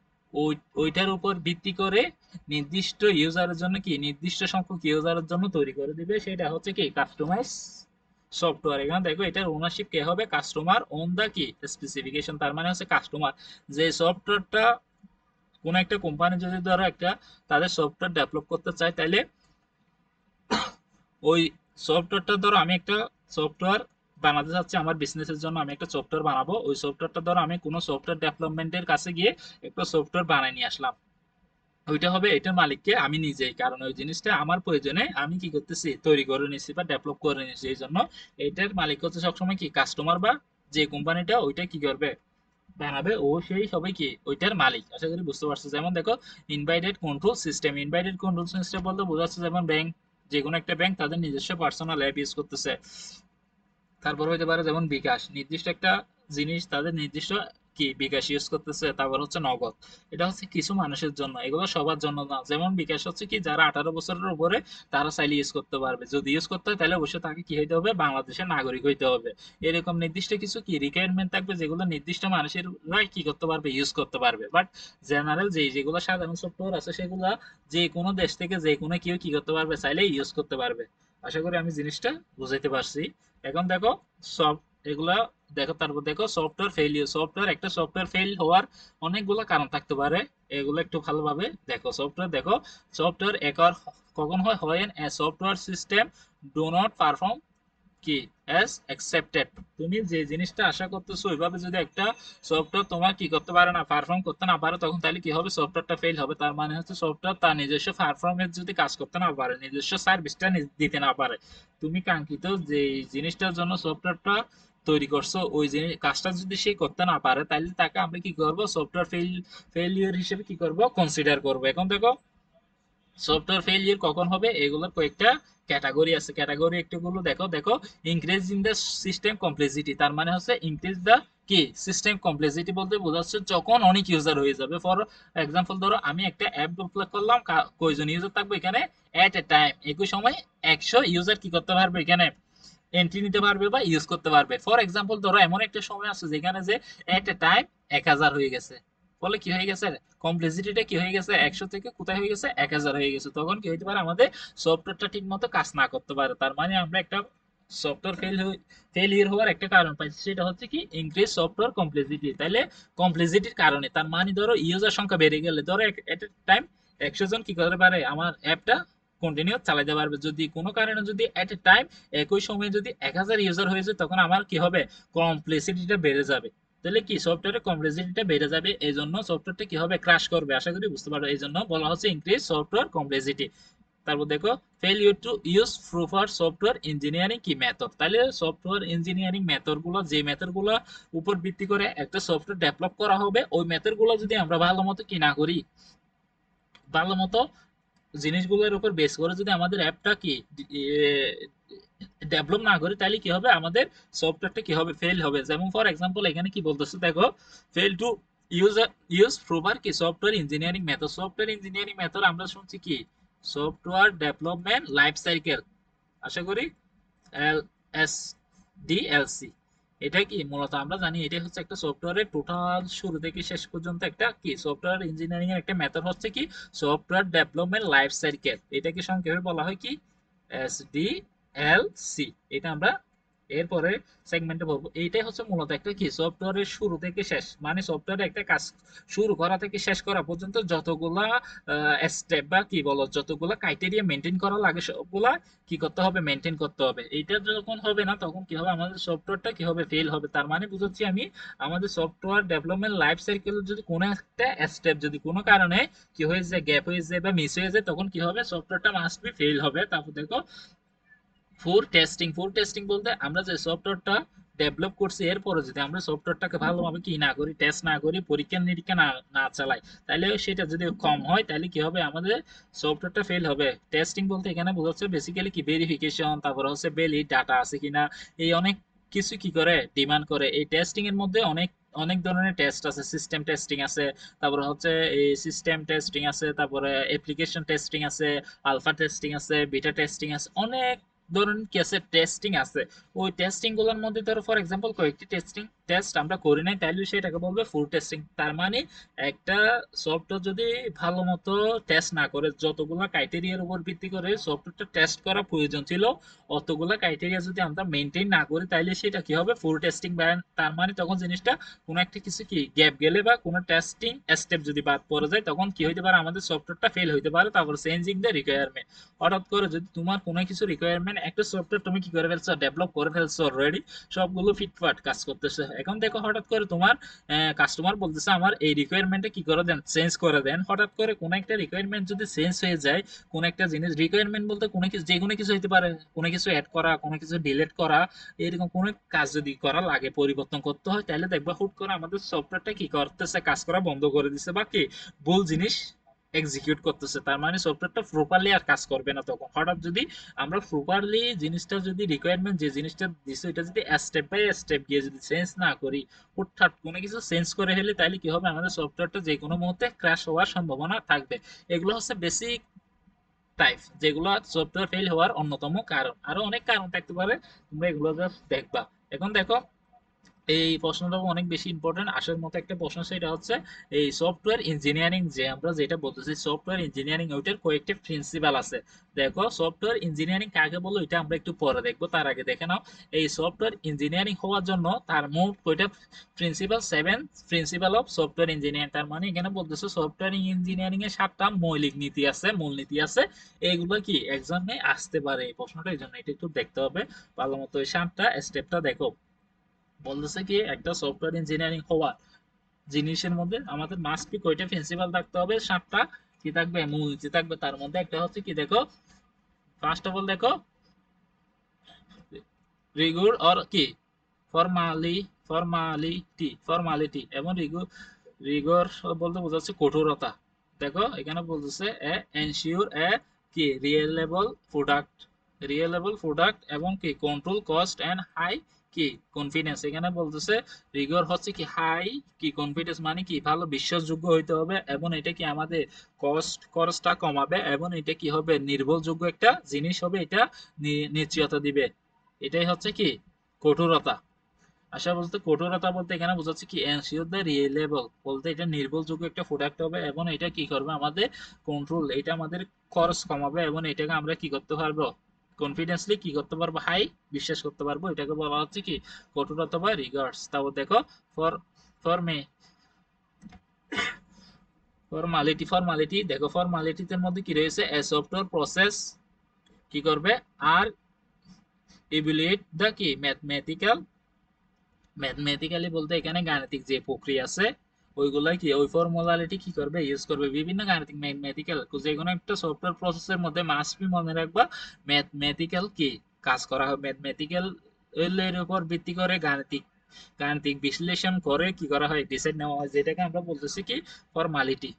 Speaker 1: ওইটার উপর ভিত্তি করে নির্দিষ্ট ইউজারের জন্য কি নির্দিষ্ট সংখ্যক ইউজারের জন্য তৈরি করে দিবে, সেটা হচ্ছে কি কাস্টমাইজ সফটওয়্যার। এখানে দেখো এটার ওনারশিপ কে হবে, কাস্টমার ওন দা কি স্পেসিফিকেশন, তার মানে হচ্ছে কাস্টমার যে সফটওয়্যারটা কোন একটা কোম্পানি যদি ধরো একটা তাদের সফটওয়্যার ডেভেলপ করতে চায়, তাহলে ওই সফটওয়্যারটা ধরো আমি একটা সফটওয়্যার বানাতে চাচ্ছি আমার বিজনেসের জন্য, আমি একটা সফটওয়্যার বানাবো। ওই সফটওয়্যারটা ধরো আমি কোনো সফটওয়্যার ডেভেলপমেন্টের কাছে গিয়ে একটা সফটওয়্যার বানিয়ে নিয়ে আসলাম, ওইটা হবে এটার মালিককে আমি নিজেই, কারণ ওই জিনিসটা আমার প্রয়োজনে আমি কি করতেছি, তৈরি করে নিচ্ছি বা ডেভেলপ করে নিচ্ছি। এই জন্য এটার মালিক হচ্ছে সবসময় কি কাস্টমার, বা যে কোম্পানিটা ওইটা কি করবে, বানাবে, ও সেই সবাই কি ওইটার মালিক। আশা করি বুঝতে পারছো। যেমন দেখো invited control system, invited control system বলতে বোঝাচ্ছে যেমন ব্যাংক, যে কোনো একটা ব্যাংক তাদের নিজস্ব পার্সোনাল অ্যাপ ইউজ করতেছে। তারপর হইতে পারে যেমন বিকাশ, নির্দিষ্ট একটা জিনিস তাদের নির্দিষ্ট কি বিকাশ ইউজ করতেছে। তারপর হচ্ছে নগদ, এটা হচ্ছে কিছু মানুষের জন্য, এগুলো সবার জন্য না। যেমন বিকাশ হচ্ছে কি যারা 18 বছরের উপরে তারা চাইলে ইউজ করতে পারবে, যদি ইউজ করতে হয় তাহলে অবশ্যই তাকে কি হইতে হবে, বাংলাদেশের নাগরিক হইতে হবে। এরকম নির্দিষ্ট কিছু কি রিকোয়ারমেন্ট থাকবে যেগুলো নির্দিষ্ট মানুষের কি করতে পারবে, ইউজ করতে পারবে। বাট জেনারেল যেগুলো সাধারণ সফটওয়্যার আছে সেগুলো যে কোনো দেশ থেকে যে কোনো কেউ কি করতে পারবে, চাইলে ইউজ করতে পারবে। আশা করি আমি জিনিসটা বুঝাইতে পারছি। এখন দেখো সব এগুলা দেখো, তারপর দেখো সফটওয়্যার ফেলিওর। সফটওয়্যার একটা সফটওয়্যার ফেল হওয়ার অনেকগুলো কারণ থাকতে পারে, এগুলো একটু ভালোভাবে দেখো। সফটওয়্যার দেখো সফটওয়্যার একর কখন হয়, হয় a software system do not perform কি অ্যাজ এক্সেপ্টেড। তুমি যে জিনিসটা আশা করতেছো ওইভাবে যদি একটা সফটওয়্যার তোমার কি করতে পারে না, পারফর্ম করতে না পারে, তখন তাহলে কি হবে, সফটওয়্যারটা ফেল হবে। তার মানে হচ্ছে সফটওয়্যার তার নিজস্ব পারফরমেন্স যদি কাজ করতে না পারে, নিজস্ব সার্ভিসটা দিতে না পারে, তুমি কাঙ্ক্ষিত যে জিনিসটার জন্য সফটওয়্যারটা তৈরি করছো ওই জিনিস কাজটা যদি সে করতে না পারে, তাহলে তাকে আমরা কি করব, সফটওয়্যার ফেলিওর হিসেবে কি করব, কনসিডার করব। এখন দেখো সফটওয়্যার ফেলিয়ার কখন হবে, এগুলোর কয়েকটা ক্যাটাগরি আছে। ক্যাটাগরি একটুগুলো দেখো। দেখো increase in the system complexity, তার মানে হচ্ছে ইনক্রিজ দ্য কি সিস্টেম কমপ্লেক্সিটি বলতে বোঝাচ্ছে যখন অনেক ইউজার হয়ে যাবে। ফর এক্সাম্পল ধরো আমি একটা অ্যাপ ডেভেলপ করলাম, কয়জন ইউজার থাকবে এখানে, এট এ টাইম একই সময় 100 ইউজার কি করতে পারবে, এখানে এন্ট্রি নিতে পারবে বা ইউজ করতে পারবে। ফর এক্সাম্পল ধরো এমন একটা সময় আছে যেখানে যে এট এ টাইম 1000 হয়ে গেছে, ফলে কি হয়ে গেছে, কমপ্লেক্সিটিটা কি হয়ে গেছে, 100 থেকে কোথায় হয়ে গেছে, 1000 হয়ে গেছে। তখন কি হইতে পারে, আমাদের সফটওয়্যারটা ঠিক মতো কাজ না করতে পারে। তার মানে আমরা একটা সফটওয়্যার ফেলিয়ার হওয়ার একটা কারণ পাইছি, সেটা হচ্ছে কি ইনক্রিজ সফটওয়্যার কমপ্লেক্সিটি। তাহলে কমপ্লেক্সিটির কারণে, তার মানে ধরো ইউজার সংখ্যা বেড়ে গেলে, ধরো এট এ টাইম 100 জন কি করতে পারে আমার অ্যাপটা কন্টিনিউ চালাতে পারবে। যদি কোনো কারণে যদি এট এ টাইম একই সময়ে যদি 1000 ইউজার হয়ে যায়, তখন আমার কি হবে, কমপ্লেক্সিটিটা বেড়ে যাবে। তাহলে কি সফটওয়্যারের কমপ্লেক্সিটিটা বেড়ে যাবে, এই জন্য সফটওয়্যারটা কি হবে, ক্র্যাশ করবে। আশা করি বুঝতে পারো, এই জন্য বলা হচ্ছে ইনক্রিজ সফটওয়্যার কমপ্লেক্সিটি। তারপর দেখো failure to use proper software engineering কি মেথড। তাহলে সফটওয়্যার ইঞ্জিনিয়ারিং মেথড গুলো, যে মেথড গুলো উপর ভিত্তি করে একটা সফটওয়্যার ডেভেলপ করা হবে, ওই মেথড গুলো যদি আমরা ভালো মতো কি না করি, ভালো মতো জিনিসগুলোর উপর বেস করে যদি আমাদের অ্যাপটা কি ডেভেলপ না করি, তাহলে কি হবে, আমাদের সফটওয়্যারটা কি হবে, ফেল হবে। যেমন ফর এক্সাম্পল এখানে কি বলতেছে দেখো, fail to use use proper কি software engineering method. Software engineering method আমরা শুনছি কি, সফটওয়্যার ডেভেলপমেন্ট লাইফ সাইকেল, আশা করি এল এস ডিএলসি। এটা কি মূলত আমরা জানি, এটা হচ্ছে একটা সফটওয়্যারের টোটাল শুরু থেকে শেষ পর্যন্ত একটা কি সফটওয়্যার ইঞ্জিনিয়ারিং এর একটা মেথড হচ্ছে কি সফটওয়্যার ডেভেলপমেন্ট লাইফ সাইকেল। এটাকে সংক্ষেপে বলা হয় কি এসডিএলসি। এটা আমরা এরপরে সেগমেন্টে বলবো। এইটাই হচ্ছে মূলত একটা কি সফটওয়্যারের শুরু থেকে শেষ, মানে সফটওয়্যারে একটা কাজ শুরু করা থেকে শেষ করা পর্যন্ত যতগুলা স্টেপ বা কি বলো যতগুলা ক্রাইটেরিয়া মেনটেন করা লাগে, সবগুলা কি করতে হবে, মেনটেন করতে হবে। এইটা যখন হবে না তখন কি হবে, আমাদের সফটওয়্যারটা কি হবে, ফেল হবে। তার মানে বুঝাচ্ছি আমি, আমাদের সফটওয়্যার ডেভেলপমেন্ট লাইফ সাইকেল যদি কোনো একটা স্টেপ যদি কোনো কারণে কি হয়ে যায়, গ্যাপ হয়ে যায় বা মিস হয়ে যায়, তখন কি হবে, সফটওয়্যারটা মাস্ট বি ফেল হবে। তারপর দেখো ফুড টেস্টিং। ফুড টেস্টিং বলতে আমরা যে সফটওয়্যারটা ডেভেলপ করছি, এরপরে যদি আমরা সফটওয়্যারটাকে ভালোভাবে কি না করি, টেস্ট না করি, পরীক্ষা নিরীক্ষা না না চালাই, তাহলে সেটা যদি কম হয়, তাহলে কি হবে, আমাদের সফটওয়্যারটা ফেল হবে। টেস্টিং বলতে এখানে বোঝাচ্ছে বেসিক্যালি কি ভেরিফিকেশন, তারপর হচ্ছে ভ্যালিড ডাটা আছে কিনা, এই অনেক কিছু কি করে ডিমান্ড করে। এই টেস্টিং এর মধ্যে অনেক অনেক ধরনের টেস্ট আছে, সিস্টেম টেস্টিং আছে, তারপরে হচ্ছে এই সিস্টেম টেস্টিং আছে, তারপরে অ্যাপ্লিকেশন টেস্টিং আছে, আলফা টেস্টিং আছে, বিটা টেস্টিং আছে, অনেক ধরুন কেসের টেস্টিং আছে। ওই টেস্টিং গুলোর মধ্যে ধরো ফর এক্সাম্পল কয়েকটি টেস্ট আমরা করি নাই, তাইলে সেটাকে বলবে ফুল টেস্টিং। তার মানে একটা সফটওয়্যার যদি ভালো মতো টেস্ট না করে, যতগুলা ক্রাইটেরিয়ার উপর ভিত্তি করে সফটওয়্যারটা টেস্ট করা প্রয়োজন ছিল, অতগুলা ক্রাইটেরিয়া যদি আমরা মেনটেন না করি, তাইলে সেটা কি হবে, ফুল টেস্টিং। তার মানে তখন জিনিসটা কোনো একটা কিছু কি গ্যাপ গেলে বা কোনো টেস্টিং স্টেপ যদি বাদ পড়ে যায়, তখন কি হইতে পারে, আমাদের সফটওয়্যারটা ফেল হইতে পারে। তারপর চেঞ্জিং দ্য রিকোয়ারমেন্ট, হঠাৎ করে যদি তোমার কোনো কিছু রিকোয়ারমেন্ট, একটা সফটওয়্যার তুমি কি করে ফেলছো, ডেভেলপ করে ফেলছো অলরেডি, সবগুলো ফিটফাট কাজ করতেছে, এখন দেখো হঠাৎ করে তোমার কাস্টমার বলতেছে আমার এই রিকোয়ারমেন্টে কি করে দেন, চেঞ্জ করে দেন। হঠাৎ করে কোনো একটা রিকোয়ারমেন্ট যদি চেঞ্জ হয়ে যায়, কোনো একটা জিনিস রিকোয়ারমেন্ট বলতে কোনো কিছু, যে কোনো কিছু হতে পারে, কোনো কিছু অ্যাড করা, কোনো কিছু ডিলিট করা, এরকম কোনো কাজ যদি করা লাগে, পরিবর্তন করতে হয়, তাহলে দেখবা হুট করে আমাদের সফটওয়্যারটা কি করতেছে, কাজ করা বন্ধ করে দিচ্ছে বা কি ভুল জিনিস এক্সিকিউট করতেছে। তার মানে সফটওয়্যারটা প্রপারলি আর কাজ করবে না। তখন হঠাৎ যদি আমরা প্রপারলি জিনিসটা যদি রিকোয়ারমেন্ট যে জিনিসটা দিছে এটা যদি স্টেপ বাই স্টেপ গিয়ে যদি চেঞ্জ না করি, হুটহাট কোনো কিছু চেঞ্জ করে ফেলে, তাহলে কি হবে, আমাদের সফটওয়্যারটা যে কোনো মুহূর্তে ক্র্যাশ হওয়ার সম্ভাবনা থাকবে। এগুলো হচ্ছে বেসিক টাইপ, যেগুলো সফটওয়্যার ফেল হওয়ার অন্যতম কারণ। আরো অনেক কারণ থাকতে পারে, তোমরা এগুলো জাস্ট দেখবা। এখন দেখো এই প্রশ্নটা অনেক বেশি ইম্পর্টেন্ট আসার মতো একটা প্রশ্ন, সেটা হচ্ছে এই সফটওয়্যার ইঞ্জিনিয়ারিং যে আমরা যেটা বলতেছি, সফটওয়্যার ইঞ্জিনিয়ারিং ওইটার কয়েকটি প্রিন্সিপাল আছে। দেখো সফটওয়্যার ইঞ্জিনিয়ারিং কাকে বলো, এটা আমরা একটু পরে দেখবো। তার আগে দেখে নাও, এই সফটওয়্যার ইঞ্জিনিয়ারিং হওয়ার জন্য তার মোট কয়টা principal, 7 principal of software engineering. তার মানে এখানে বলতেছে সফটওয়্যার ইঞ্জিনিয়ারিং এর 7টা মৌলিক নীতি আছে, মূলনীতি আছে। এইগুলো কি এক্সামে আসতে পারে এই প্রশ্নটা, এই জন্য এটা একটু দেখতে হবে ভালো মতো। এই 7টা স্টেপটা দেখো, বলতেছে কি একটা সফটওয়্যার ইঞ্জিনিয়ারিং হওয়ার জিনিসের মধ্যে আমাদের মাস্ট বি কয়টা প্রিন্সিপাল থাকতে হবে, 7টা কি থাকবে, মূলনীতি থাকবে। তার মধ্যে একটা হচ্ছে কি দেখো, ফার্স্ট অফ অল দেখো রিগুর অর কি ফর্মালিটি এবং রিগর বলতে বোঝাচ্ছে কঠোরতা। দেখো এখানে বলতেছে এনশিওর এ কি রিয়েলেবল প্রোডাক্ট এবং কি কন্ট্রোল কস্ট এন্ড হাই কি কনফিডেন্স। এখানে বলতেছে রিগর হচ্ছে কি হাই কি কনফিডেন্স, মানে কি ভালো বিশ্বাসযোগ্য হইতে হবে, এবং এটা কি আমাদের খরচটা কমাবে, এবং এটা কি হবে, নির্ভরযোগ্য একটা জিনিস হবে, এটা নিশ্চয়তা দিবে। এটাই হচ্ছে কি কঠোরতা। আশা বলতে কঠোরতা বলতে এখানে বোঝাচ্ছে কি এনশিওর দ্য রিয়েলেবল, বলতে এটা নির্ভরযোগ্য একটা প্রোডাক্ট হবে, এবং এটা কি করবে, আমাদের কন্ট্রোল, এটা আমাদের খরচ কমাবে, এবং এটাকে আমরা কি করতে পারবো, কনফিডেন্সলি কি করতে পারবো, হাই বিশ্বাস করতে পারবো। এটাকে বলা হচ্ছে কি কঠোরতা বা রিগার্ডস। তারপর দেখো ফর ফর মে ফর্মালিটি দেখো, ফর্মালিটির মধ্যে কি রয়েছে, এ সফটওয়্যার প্রসেস কি করবে, আর ইভ্যালুয়েট দ্য কি ম্যাথমেটিক্যাল ম্যাথমেটিক্যালি বলতে এখানে গাণিতিক যে প্রক্রিয়া আছে ওইগুলা কি ওই ফর্মুলাটি কি করবে ইউজ করবে বিভিন্ন গাণিতিক ম্যাথমেটিক্যাল যে কোনো একটা সফটওয়্যার প্রসেসের মধ্যে মাস্ট বি মনে রাখবা ম্যাথমেটিক্যাল কি কাজ করা হয় ম্যাথমেটিক্যাল এর উপর ভিত্তি করে গাণিতিক গাণিতিক বিশ্লেষণ করে কি করা হয় ডিসাইড নেওয়া হয় যেটাকে আমরা বলতেছি কি ফর্মালিটি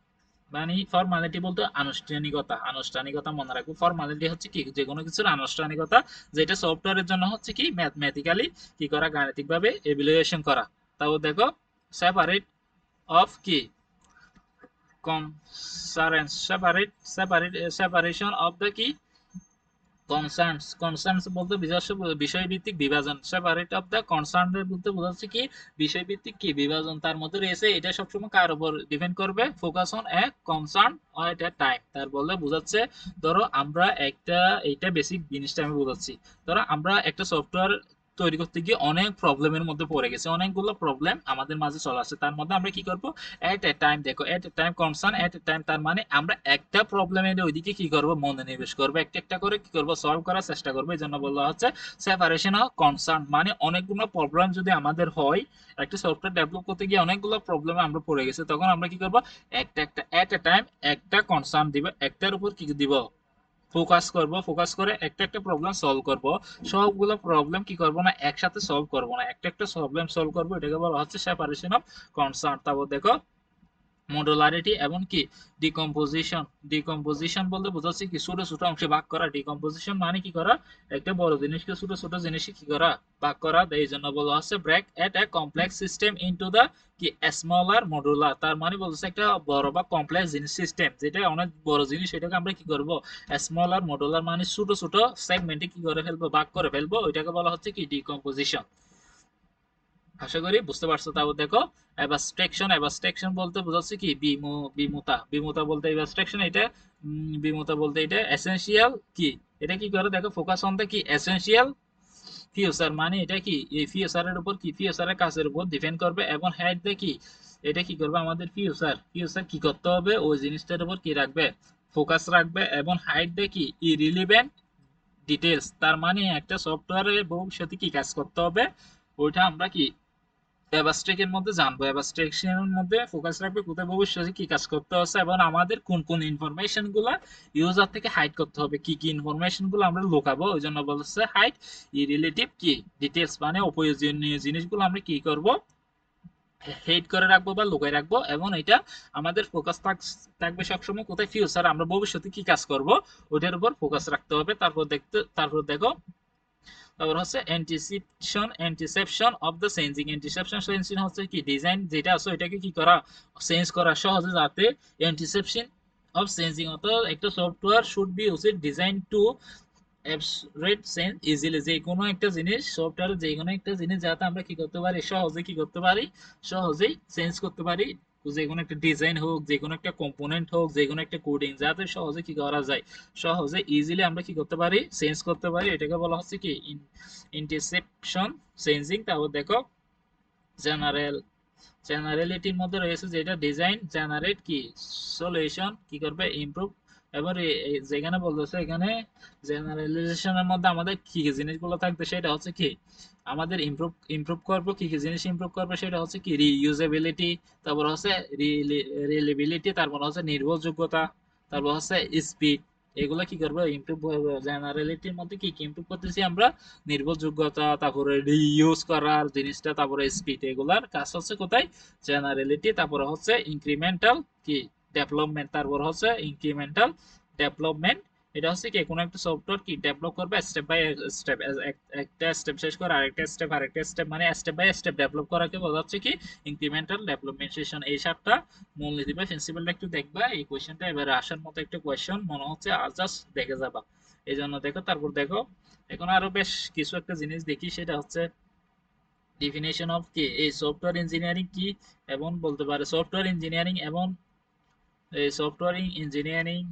Speaker 1: মানে ফর্মালিটি বলতে আনুষ্ঠানিকতা আনুষ্ঠানিকতা মনে রাখবো ফর্মালিটি হচ্ছে কি যে কোনো কিছুর আনুষ্ঠানিকতা যেটা সফটওয়্যারের জন্য হচ্ছে কি ম্যাথমেটিক্যালি কি করা গাণিতিক ভাবে এভালুয়েশন করা তাও দেখো সেপারেট অফ কি কনসারেন্স সেপারেশন অফ দ্য কি কনসার্নস বলতে বোঝাচ্ছে বিষয়ভিত্তিক বিভাজন সেপারেট অফ দ্য কনসার্ন বলতে বোঝাচ্ছে কি বিষয়ভিত্তিক কি বিভাজন তার মধ্যে রয়েছে এটা সবসময় কার উপর ডিপেন্ড করবে focus on a concern at a time তার বলতে বোঝাচ্ছে ধরো আমরা একটা এইটা বেসিক জিনিসটা আমি বোঝাচ্ছি ধরো আমরা একটা সফটওয়্যার তৈরি করতে গিয়ে অনেক প্রবলেমের মধ্যে পড়ে গেছে অনেকগুলো প্রবলেম আমাদের মাঝে চলে আসছে তার মধ্যে আমরা কি করব এট এ টাইম দেখো at a time concern at a time তার মানে আমরা একটা প্রবলেমের ওইদিকে কি করব মনোনিবেশ করব একটা একটা করে কি করব সলভ করার চেষ্টা করব এই জন্য বলা হচ্ছে সেপারেশন অফ কনসার্ন মানে অনেকগুলো প্রবলেম যদি আমাদের হয় একটা সফটওয়্যার ডেভেলপ করতে গিয়ে অনেকগুলো প্রবলেমে আমরা পড়ে গেছি তখন আমরা কি করব একটা একটা এট এ টাইম একটা কনসার্ন দিব একটার উপর কি দিব ফোকাস করব ফোকাস করে একটা একটা প্রবলেম সলভ করব সবগুলো প্রবলেম কি করব না একসাথে সলভ করব না একটা একটা প্রবলেম সলভ করব এটাকে বলা হচ্ছে সেপারেশন অফ কনসার্ন তারপর দেখো মডুলারিটি এবং কি ডিকম্পোজিশন বলতে বোঝাচ্ছে কি ছোট ছোট অংশে ভাগ করা ডিকম্পোজিশন মানে কি করা একটা বড় জিনিসকে ছোট ছোট জিনিসে কি করা ভাগ করা এই জন্য বলা হচ্ছে break at a complex system into the কি স্মলার মডুলার তার মানে বলছে একটা বড় বা কমপ্লেক্স জিনিস সিস্টেম যেটা অনেক বড় জিনিস সেটাকে আমরা কি করব স্মলার মডুলার মানে ছোট ছোট সেগমেন্টে কি করে ফেলবো ভাগ করে ফেলবো ওইটাকে বলা হচ্ছে কি ডিকম্পোজিশন আশা করি বুঝতে পারছো তাও দেখো অ্যাবস্ট্রাকশন বলতে বোঝাচ্ছে কি বিমুতা বলতে অ্যাবস্ট্রাকশন এটা বিমুতা বলতে এটা এসেনশিয়াল কি এটা কি করে দেখো ফোকাস অন দ্য কি এসেনশিয়াল ফিউচার মানে এটা কি এই ফিউচারের উপর কি ফিউচারের কাজের উপর ডিপেন্ড করবে এবং হেড দে কি এটা কি করবে আমাদের ফিউচার কি করতে হবে ওই জিনিসটার উপর কি রাখবে ফোকাস রাখবে এবং হাইড দে কি ইরিলিভেন্ট ডিটেলস তার মানে একটা সফটওয়্যারের ভবিষ্যতে কি কাজ করতে হবে ওইটা আমরা কি অ্যাবস্ট্রাক্টের মধ্যে জানবো অ্যাবস্ট্রাকশনের মধ্যে ফোকাস রাখবে কোথায় ভবিষ্যতে কি কাজ করতে হচ্ছে এবং আমাদের কোন কোন ইনফরমেশন গুলা ইউজার থেকে হাইড করতে হবে কি কি ইনফরমেশন গুলো আমরা লুকাবো ওই জন্য বলছে হাইড রিলেটিভ কি ডিটেলস মানে অপ্রয়োজনীয় জিনিসগুলো আমরা কি করব হেড করে রাখবো বা লুকাই রাখবো এবং এটা আমাদের ফোকাস থাকবে সবসময় কোথায় ফিউচার আমরা ভবিষ্যতে কি কাজ করব ওটার উপর ফোকাস রাখতে হবে তারপর দেখো তারপর হচ্ছে অ্যান্টিসেপশন অফ দ্য চেঞ্জিং চেঞ্জিং হচ্ছে কি ডিজাইন যেটা আছে ওইটাকে কি করা চেঞ্জ করা সহজে যাতে অ্যান্টিসেপশন অফ চেঞ্জিং অর্থাৎ একটা software should be use design to absorb change easily যে কোনো একটা জিনিস সফটওয়্যার যে কোনো একটা জিনিস যাতে আমরা কি করতে পারি সহজে কি করতে পারি সহজেই চেঞ্জ করতে পারি যে কোনো একটা ডিজাইন হোক যে কোনো একটা কম্পোনেন্ট হোক যে কোনো একটা কোডিং যাতে সহজে কি করা যায় সহজে ইজিলি আমরা কি করতে পারি চেঞ্জ করতে পারি এটাকে বলা হচ্ছে কি ইন্টারসেপশন চেঞ্জিং তারপর দেখো জেনারেল জেনারেলিটির মধ্যে রয়েছে যেটা ডিজাইন জেনারেট কি সলিউশন কি করবে ইমপ্রুভ এবার যেখানে বলতেছে এখানে জেনারেলাইজেশনের মধ্যে আমাদের কি কি জিনিসগুলো থাকবে সেটা হচ্ছে কি আমাদের ইমপ্রুভ করবো কি কি জিনিস ইমপ্রুভ করবে সেটা হচ্ছে কি রিইউজেবিলিটি তারপর হচ্ছে রিলেবিলিটি তারপর হচ্ছে নির্ভরযোগ্যতা তারপর হচ্ছে স্পিড এগুলো কি করবো ইমপ্রুভ জেনারেলিটির মধ্যে কি কি ইমপ্রুভ করতেছি আমরা নির্ভরযোগ্যতা তারপরে রিইউজ করার জিনিসটা তারপরে স্পিড এগুলার কাজ হচ্ছে কোথায় জেনারেলিটি তারপরে হচ্ছে ইনক্রিমেন্টাল কি ডেভেলপমেন্ট তারপর হচ্ছে ইনক্রিমেন্টাল ডেভেলপমেন্ট এটা হচ্ছে কি কোনো একটা সফটওয়্যার কি ডেভেলপ করবে স্টেপ বাই স্টেপ একটা স্টেপ শেষ করে আরেকটা স্টেপ মানে স্টেপ বাই স্টেপ ডেভেলপ করাকে বলা হচ্ছে কি ইনক্রিমেন্টাল ডেভেলপমেন্ট সেশন এই সাতটা মূলনীতি বা প্রিন্সিপালটা একটু দেখবা এই কোশ্চেনটা এবারে আসার মতো একটা কোয়েশ্চেন মনে হচ্ছে জাস্ট দেখে যাবা এই জন্য দেখো তারপর দেখো এখন আরো বেশ কিছু একটা জিনিস দেখি সেটা হচ্ছে ডিফিনেশন অফ কি এই সফটওয়্যার ইঞ্জিনিয়ারিং কি এবং বলতে পারে সফটওয়্যার ইঞ্জিনিয়ারিং এবং এই সফটওয়্যার ইঞ্জিনিয়ারিং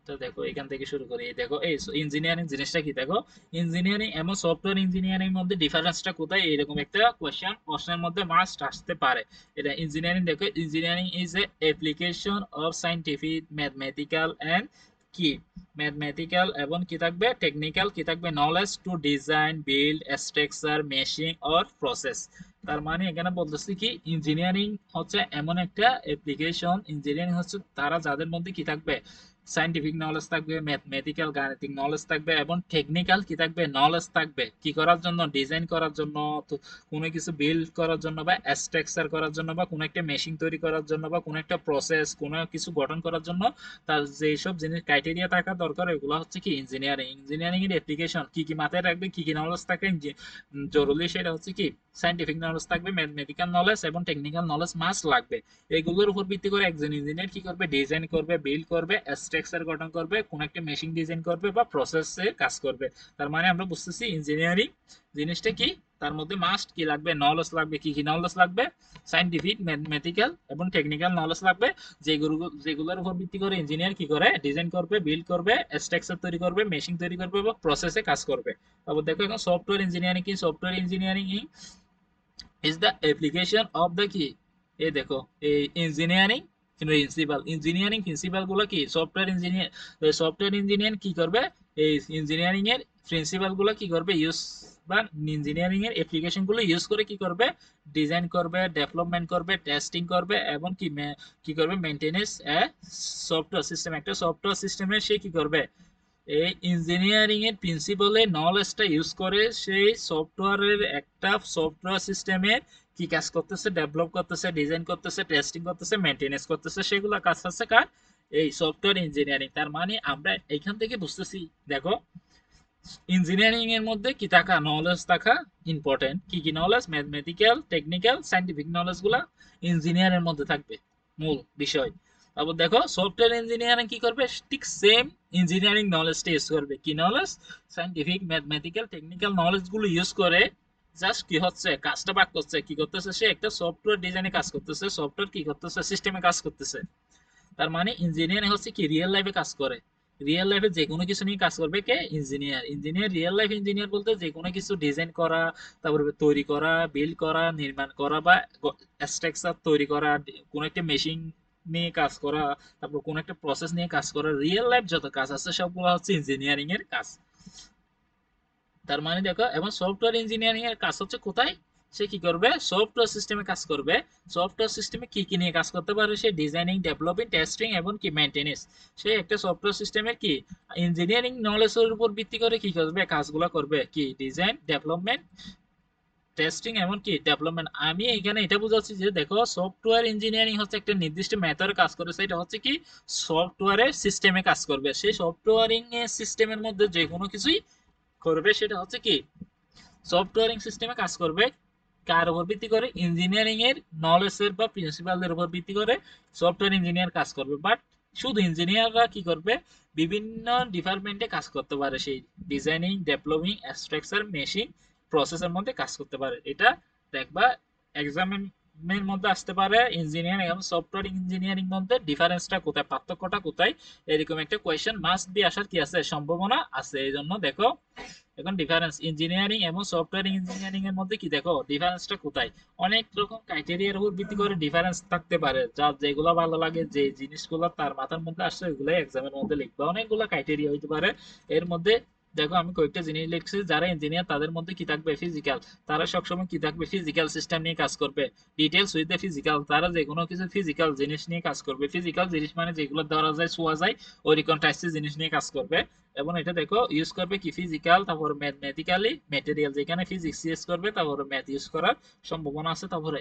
Speaker 1: তো দেখো এখান থেকে শুরু করি দেখো এই ইঞ্জিনিয়ারিং জিনিসটা কি দেখো ইঞ্জিনিয়ারিং এবং সফটওয়্যার ইঞ্জিনিয়ারিং মধ্যে ডিফারেন্সটা কোথায় এরকম একটা কোশ্চেনের মধ্যে মাস্ট আসতে পারে এটা ইঞ্জিনিয়ারিং দেখো engineering is a application of scientific mathematical and কি ম্যাথমেটিক্যাল এবং কি থাকবে টেকনিক্যাল কি থাকবে knowledge to design build structure machine or process. তার মানে এখানে বলতেছি কি ইঞ্জিনিয়ারিং হচ্ছে এমন একটা অ্যাপ্লিকেশন, ইঞ্জিনিয়ারিং হচ্ছে তারা যাদের মধ্যে কি থাকবে সায়েন্টিফিক নলেজ থাকবে, ম্যাথমেটিক্যাল গাণিতিক নলেজ থাকবে এবং টেকনিক্যাল কি থাকবে নলেজ থাকবে কি করার জন্য ডিজাইন করার জন্য, তো কোনো কিছু বিল্ড করার জন্য বা স্ট্রাকচার করার জন্য বা কোনো একটা মেশিন তৈরি করার জন্য বা কোনো একটা প্রসেস কোনো কিছু গঠন করার জন্য তার যেসব জিনিস ক্রাইটেরিয়া থাকা দরকার এগুলো হচ্ছে কি ইঞ্জিনিয়ারিং। ইঞ্জিনিয়ারিং এর অ্যাপ্লিকেশন কি কি মাথায় রাখবে, কি কি নলেজ থাকবে জরুরি, সেটা হচ্ছে কি সায়েন্টিফিক নলেজ থাকবে, ম্যাথমেটিক্যাল নলেজ এবং টেকনিক্যাল নলেজ মাস্ট লাগবে। এগুলোর উপর ভিত্তি করে একজন ইঞ্জিনিয়ার কি করবে ডিজাইন করবে, বিল্ড করবে, স্ট্রাকচার গঠন করবে, কোন একটা মেশিন ডিজাইন করবে বা প্রসেসে কাজ করবে। তার মানে আমরা বুঝতেছি ইঞ্জিনিয়ারিং জিনিসটা কি, তার মধ্যে মাস্ট কি লাগবে নলেজ লাগবে। কি কি নলেজ লাগবে সায়েন্টিফিক, ম্যাথমেটিক্যাল এবং টেকনিক্যাল নলেজ লাগবে, যেগুলোর উপর ভিত্তি করে ইঞ্জিনিয়ার কি করে ডিজাইন করবে, বিল্ড করবে, স্ট্রাকচার তৈরি করবে, মেশিন তৈরি করবে বা প্রসেসে কাজ করবে। তারপর দেখো এখন সফটওয়্যার ইঞ্জিনিয়ারিং কি, software engineering is the application of the কি, এই দেখো এই ইঞ্জিনিয়ারিং প্রিন্সিপাল, ইঞ্জিনিয়ারিং প্রিন্সিপাল গুলো কি সফটওয়্যার ইঞ্জিনিয়ার, সফটওয়্যার ইঞ্জিনিয়ার কি করবে এই ইঞ্জিনিয়ারিং এর প্রিন্সিপাল গুলো কি করবে ইউজ বা ইঞ্জিনিয়ারিং এর অ্যাপ্লিকেশন গুলো ইউজ করে কি করবে ডিজাইন করবে, ডেভেলপমেন্ট করবে, টেস্টিং করবে এবং কি কি করবে মেইনটেনেন্স এ সফটওয়্যার সিস্টেম, একটা সফটওয়্যার সিস্টেমে সে কি করবে এই ইঞ্জিনিয়ারিং এর প্রিন্সিপালের নলেজটা ইউজ করে সেই সফটওয়্যারের একটা সফটওয়্যার সিস্টেমের কি কাজ করতেছে, ডেভেলপ করতেছে, ডিজাইন করতেছে, টেস্টিং করতেছে, মেইনটেনেন্স করতেছে, সেগুলো কাজ হচ্ছে কার এই সফটওয়্যার ইঞ্জিনিয়ারিং। তার মানে আমরা এখান থেকে বুঝতেছি দেখো ইঞ্জিনিয়ারিং এর মধ্যে কি থাকা নলেজ থাকা ইম্পর্টেন্ট, কি কি knowledge mathematical technical scientific knowledge গুলা ইঞ্জিনিয়ারের মধ্যে থাকবে মূল বিষয়। তারপর দেখো সফটওয়্যার ইঞ্জিনিয়ারিং কি করবে ঠিক সেম ইঞ্জিনিয়ারিং নলেজটা ইউজ করবে, কি knowledge scientific mathematical technical knowledge গুলো ইউজ করে জাস্ট কি হচ্ছে কাজটা বাক করছে, কি করতেছে সে একটা সফটওয়্যার ডিজাইনে কাজ করতেছে, সফটওয়্যার কি করতেছে সিস্টেমে কাজ করতেছে। তার মানে ইঞ্জিনিয়ার হচ্ছে কি রিয়েল লাইফে কাজ করে, রিয়েল লাইফে যে কোনো কিছু নিয়ে কাজ করবে কে engineer. Engineer real life engineer বলতে যে কোনো কিছু ডিজাইন করা, তারপরে তৈরি করা, বিল্ড করা, নির্মাণ করা বা স্ট্রাকচার তৈরি করা, কোন একটা মেশিন নিয়ে কাজ করা, তারপর কোন একটা প্রসেস নিয়ে কাজ করা, রিয়েল লাইফ যত কাজ আছে সবগুলো হচ্ছে ইঞ্জিনিয়ারিং এর কাজ। তার মানে দেখো এবং সফটওয়্যার ইঞ্জিনিয়ারিং এর কাজ হচ্ছে কোথায় সে কি করবে সফটওয়্যার সিস্টেমে কাজ করবে, সফটওয়্যার সিস্টেমে কি কি নিয়ে কাজ করতে পারে সে ডিজাইনিং ডেভেলপিং টেস্টিং এবং কি মেইনটেনেন্স। সে একটা সফটওয়্যার সিস্টেমের কি ইঞ্জিনিয়ারিং নলেজের উপর ভিত্তি করে কি করবে কাজগুলো করবে, কি ডিজাইন ডেভেলপমেন্ট টেস্টিং এবং কি ডেভেলপমেন্ট। আমি এখানে এটা বুঝাচ্ছি যে দেখো সফটওয়্যার ইঞ্জিনিয়ারিং হচ্ছে একটা নির্দিষ্ট মেথডে কাজ করে, সেটা হচ্ছে কি সফটওয়্যারের সিস্টেমে কাজ করবে, সেই সফটওয়্যারিং এর সিস্টেমের মধ্যে যে কোনো কিছুই করবে সেটা হচ্ছে কি সফটওয়্যারিং সিস্টেমে কাজ করবে। কার উপর ভিত্তি করে ইঞ্জিনিয়ারিং এর নলেজের বা প্রিন্সিপালদের উপর ভিত্তি করে সফটওয়্যার ইঞ্জিনিয়ার কাজ করবে। বাট শুধু ইঞ্জিনিয়াররা কি করবে বিভিন্ন ডিপার্টমেন্টে কাজ করতে পারে, সেই ডিজাইনিং ডেভেলপিং স্ট্রাকচার মেশিন প্রসেসের মধ্যে কাজ করতে পারে। এটা দেখবা এক্সামের মধ্যে আসতে পারে ইঞ্জিনিয়ারিং এবং সফটওয়্যার ইঞ্জিনিয়ারিং মধ্যে ডিফারেন্সটা কোথায়, পার্থক্যটা কোথায়, এরকম একটা কোয়েশ্চেন মাস্ট বি আসার কি আছে সম্ভাবনা আছে। এই জন্য দেখো এখন ডিফারেন্স ইঞ্জিনিয়ারিং এবং সফটওয়্যার ইঞ্জিনিয়ারিং এর মধ্যে কি দেখো ডিফারেন্সটা কোথায়, অনেক রকম ক্রাইটেরিয়ার উপর ভিত্তি করে ডিফারেন্স থাকতে পারে, যার যেগুলো ভালো লাগে যে জিনিসগুলো তার মাথার মধ্যে আসছে ওইগুলো এক্সামের মধ্যে লিখবে, অনেকগুলো ক্রাইটেরিয়া হইতে পারে। এর মধ্যে দেখো আমি কয়েকটা জিনিস লিখছি, যারা ইঞ্জিনিয়ার তাদের মধ্যে কি থাকবে ফিজিক্যাল, তারা সবসময় কি থাকবে ফিজিক্যাল সিস্টেম নিয়ে কাজ করবে, ডিটেলস উইথ দ্য ফিজিক্যাল, তারা যে কোনো কিছু ফিজিক্যাল জিনিস নিয়ে কাজ করবে, ফিজিক্যাল জিনিস মানে যেগুলো ধরা যায় ছোঁয়া যায় ওরকম টাইপের জিনিস নিয়ে কাজ করবে। এবং এটা দেখো ইউজ করবে কি ফিজিক্যাল, তারপর ম্যাথমেটিক্যালি ম্যাটেরিয়াল, যেখানে ফিজিক্স ইউজ করবে তারপর ম্যাথ ইউজ করার সম্ভাবনা আছে, তারপরে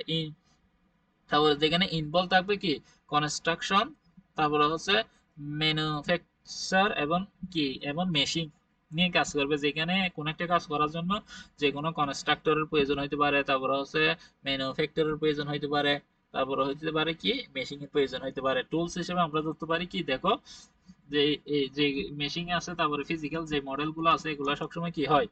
Speaker 1: তারপরে যেখানে ইনভলভ থাকবে কি কনস্ট্রাকশন, তারপরে হচ্ছে ম্যানুফ্যাকচার এবং কি এবং মেশিন নিয়ে কাজ করবে, যেখানে কোন একটা কাজ করার জন্য যে কোনো কনস্ট্রাক্টরের প্রয়োজন হইতে পারে, তারপরে হচ্ছে ম্যানুফ্যাকচারের প্রয়োজন হইতে পারে, তারপরে হইতে পারে কি মেশিনের প্রয়োজন হইতে পারে। টুলস হিসেবে আমরা ধরতে পারি কি দেখো যে এই যে মেশিন আছে তারপরে ফিজিক্যাল যে মডেল গুলো আছে এগুলো সবসময় কি হয়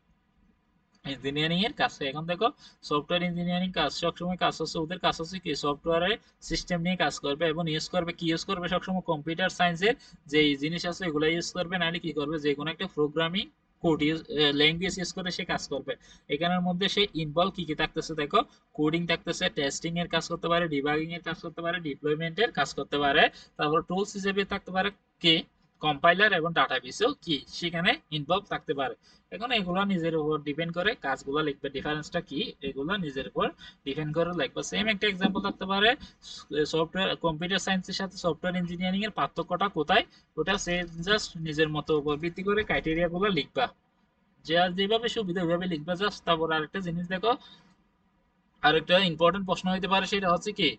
Speaker 1: ইঞ্জিনিয়ারিং এর কাছে। এখন দেখো সফটওয়্যার ইঞ্জিনিয়ারিং কাজ সবসময় কাজ হচ্ছে ওদের কাজ হচ্ছে কি সফটওয়্যারের সিস্টেম নিয়ে কাজ করবে এবং ইউজ করবে কি ইউজ করবে সবসময় কম্পিউটার সায়েন্সের যে জিনিস আছে এগুলো ইউজ করবে, নাহলে কি করবে যে কোনো একটা programming code use language use করে সে কাজ করবে। এখানের মধ্যে সে ইনভলভ কি কি থাকতেছে দেখো কোডিং থাকতেছে, টেস্টিং এর কাজ করতে পারে, ডিবাগিং এর কাজ করতে পারে, ডিপ্লয়মেন্টের কাজ করতে পারে, তারপর টুলস হিসেবে থাকতে পারে কি কম্পাইলার এবং ডাটাবেসও কি সেখানে ইনভলভ থাকতে পারে। এখন এগুলো নিজের উপর ডিপেন্ড করে কাজগুলো লিখবে, ডিফারেন্সটা কি এগুলো নিজের উপর ডিপেন্ড করে লিখবে। সেম একটা এক্সাম্পল থাকতে পারে সফটওয়্যার কম্পিউটার সায়েন্সের সাথে সফটওয়্যার ইঞ্জিনিয়ারিং এর পার্থক্যটা কোথায়, ওটা সে জাস্ট নিজের মতো উপর ভিত্তি করে ক্রাইটেরিয়া গুলো লিখবা, যে যেভাবে সুবিধা ওইভাবে লিখবা জাস্ট। তারপর আরেকটা জিনিস দেখো, আরেকটা ইম্পর্টেন্ট প্রশ্ন হইতে পারে, সেটা হচ্ছে কি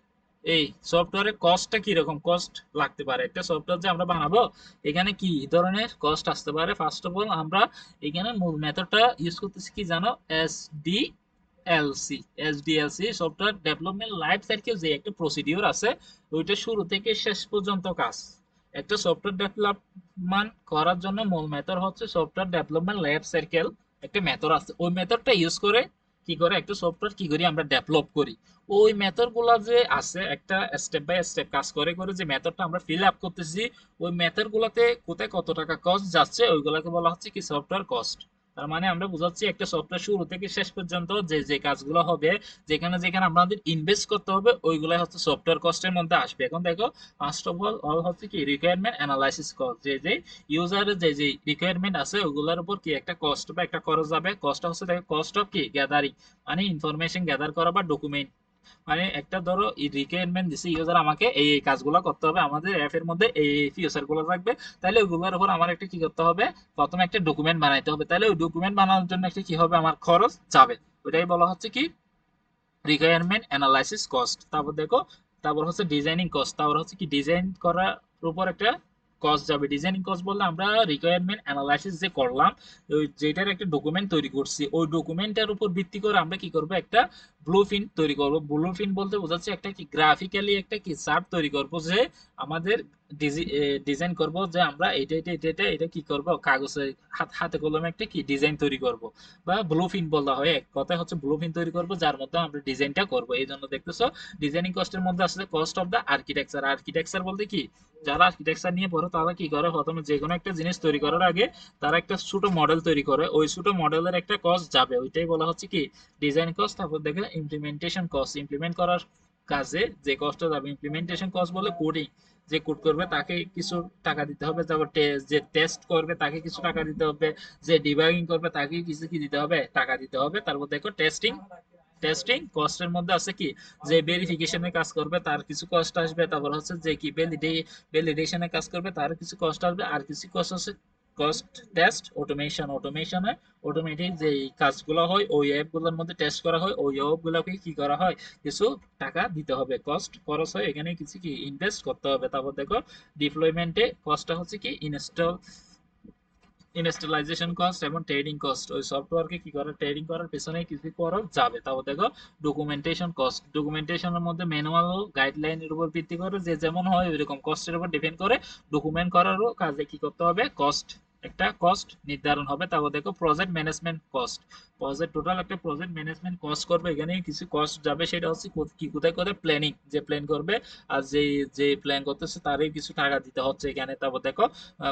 Speaker 1: এই সফটওয়্যারের কস্টটা কি রকম কস্ট লাগতে পারে, একটা সফটওয়্যার যে আমরা বানাবো এখানে কি ধরনের কস্ট আসতে পারে। ফার্স্ট অফ অল আমরা এখানে মূল মেথডটা ইউজ করতেছি কি জানো, এসডিএলসি। এসডিএলসি সফটওয়্যার ডেভেলপমেন্ট লাইফ সাইকেল, যে একটা প্রসিডিওর আছে ওইটা শুরু থেকে শেষ পর্যন্ত কাজ। একটা সফটওয়্যার ডেভেলপমেন্ট করার জন্য মূল মেথড হচ্ছে সফটওয়্যার ডেভেলপমেন্ট লাইফ সাইকেল, একটা মেথড আছে, ওই মেথডটা ইউজ করে কি করে একটা সফটওয়্যার কি করি আমরা ডেভেলপ করি। ওই মেথড গুলা যে আছে একটা স্টেপ বাই স্টেপ কাজ করে করে যে মেথডটা আমরা ফিল আপ করতেছি, ওই মেথড গুলাতে কোথায় কত টাকা কস্ট যাচ্ছে ওইগুলাকে বলা হচ্ছে কি সফটওয়্যার কস্ট। তার মানে আমরা বুঝাচ্ছি একটা সফটওয়্যার শুরু থেকে শেষ পর্যন্ত যে যে কাজগুলো হবে, যেখানে যেখানে আমাদের ইনভেস্ট করতে হবে ওইগুলাই হচ্ছে সফটওয়্যার কস্টের মধ্যে আসবে। এখন দেখো ফার্স্ট অফ অল হচ্ছে কি রিকোয়ারমেন্ট অ্যানালাইসিস কস্ট, যে যে ইউজারের যে যে রিকোয়ারমেন্ট আছে ওগুলোর উপর কি একটা কস্ট বা একটা খরচ যাবে। কস্টটা হচ্ছে দেখো কস্ট অফ কি গ্যাদারিং, মানে ইনফরমেশন গ্যাদার করা বা ডকুমেন্ট, মানে একটা ধরো রিকোয়ারমেন্ট দিছে ইউজার আমাকে এই এই কাজগুলো করতে হবে, আমাদের অ্যাপ এর মধ্যে এই এই ফিচার গুলো থাকবে, তাহলে ওইগুলোর উপর আমার একটা কি করতে হবে, প্রথমে একটা ডকুমেন্ট বানাইতে হবে, তাহলে ওই ডকুমেন্ট বানানোর জন্য একটা কি হবে আমার খরচ যাবে, ওইটাই বলা হচ্ছে কি রিকোয়ারমেন্ট অ্যানালাইসিস কস্ট। তারপর দেখো তারপর হচ্ছে ডিজাইনিং কস্ট, তারপর হচ্ছে কি ডিজাইন করার উপর একটা কস্ট যাবে। ডিজাইনিং কস্ট বললে আমরা রিকোয়ারমেন্ট অ্যানালাইসিস যে করলাম, ওই যেটার একটা ডকুমেন্ট তৈরি করছি, ওই ডকুমেন্টের উপর ভিত্তি করে আমরা কি করব একটা ব্লু প্রিন্ট তৈরি করব। ব্লু প্রিন্ট বলতে বোঝাচ্ছে একটা কি গ্রাফিক্যালি একটা কি চার্ট তৈরি করব, যে আমাদের ডিজাইন করব যে আমরা এটা এটা এটা এটা এটা কি করব কাগজে হাতে কলমে একটা কি ডিজাইন তৈরি করব, বা ব্লু প্রিন্ট বলা হয়, এক কথায় হচ্ছে ব্লু প্রিন্ট তৈরি করব যার মধ্যে আমরা ডিজাইনটা করব। এই জন্য দেখতেছো ডিজাইনিং কস্টের মধ্যে আসলে cost of the architecture. Architecture বলতে কি, যারা আর্কিটেকচার নিয়ে পড়ে তারা কি করে, প্রথমে যে কোনো একটা জিনিস তৈরি করার আগে তারা একটা ছোট মডেল তৈরি করে, ওই ছোট মডেলের একটা কস্ট যাবে, ওইটাই বলা হচ্ছে কি ডিজাইন কস্ট। তারপর দেখে ইমপ্লিমেন্টেশন কস্ট, ইমপ্লিমেন্ট করার কাজে যে কস্টটা যাবে। ইমপ্লিমেন্টেশন কস্ট বলে কোডিং, যে কোড করবে তাকে কিছু টাকা দিতে হবে, তারপর যে টেস্ট করবে তাকে কিছু টাকা দিতে হবে, যে ডিবাগিং করবে তাকে কিছু কি দিতে হবে, টাকা দিতে হবে। তারপর দেখো টেস্টিং, টেস্টিং কস্টের মধ্যে আছে কি যে ভেরিফিকেশনের কাজ করবে তার কিছু কস্ট আসবে, তারপর হচ্ছে যে কি ভ্যালিডেশনের কাজ করবে তার কিছু কস্ট আসবে, আর কিছু কস্ট আছে কস্ট টেস্ট অটোমেশন। অটোমেশনে অটোমেটিক যে কাজগুলো হয় ওই অ্যাপগুলোর মধ্যে টেস্ট করা হয়, ওই অ্যাপগুলোকে কি করা হয় কিছু টাকা দিতে হবে, কস্ট খরচ হয়, এখানে কিছু কি ইনভেস্ট করতে হবে। তারপর দেখো ডিপ্লয়মেন্টে কস্টটা হচ্ছে কি ইনস্টলাইজেশন কস্ট এবং ট্রেডিং কস্ট, ওই সফটওয়্যারকে কি করে ট্রেডিং করার পেছনে কিছু খরচ যাবে। তারপর দেখো ডকুমেন্টেশন কস্ট, ডকুমেন্টেশনের মধ্যে ম্যানুয়াল গাইডলাইনের উপর ভিত্তি করে যে যেমন হয় ওইরকম কস্টের উপর ডিপেন্ড করে ডকুমেন্ট করারও কাজে কি করতে হবে কস্ট, একটা কস্ট নির্ধারণ হবে। তারপর দেখো project management cost, project total একটা প্রজেক্ট ম্যানেজমেন্ট কস্ট করবে, এখানে কিছু কস্ট যাবে, সেটা হচ্ছে কি কোথায় কোথায় প্ল্যানিং, যে প্ল্যান করবে আর যে যে প্ল্যান করতেছে তারই কিছু টাকা দিতে হচ্ছে এখানে। তারপর দেখো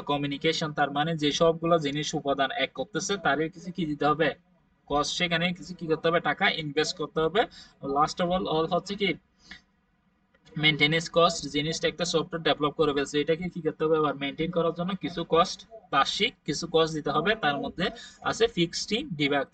Speaker 1: কমিউনিকেশন, তার মানে যে সবগুলো জিনিস উপাদান এক করতেছে তারই কিছু কি দিতে হবে কস্ট, সেখানে কিছু কি করতে হবে টাকা ইনভেস্ট করতে হবে। লাস্ট অফ অল হচ্ছে কি মেনটেনেন্স কস্ট, জিনিসটা একটা সফটওয়্যার ডেভেলপ করে ফেলছে এটাকে কি করতে হবে আবার মেনটেন করার জন্য কিছু কস্ট, বার্ষিক কিছু কস্ট দিতে হবে। তার মধ্যে আছে ফিক্সড ডিবাগ,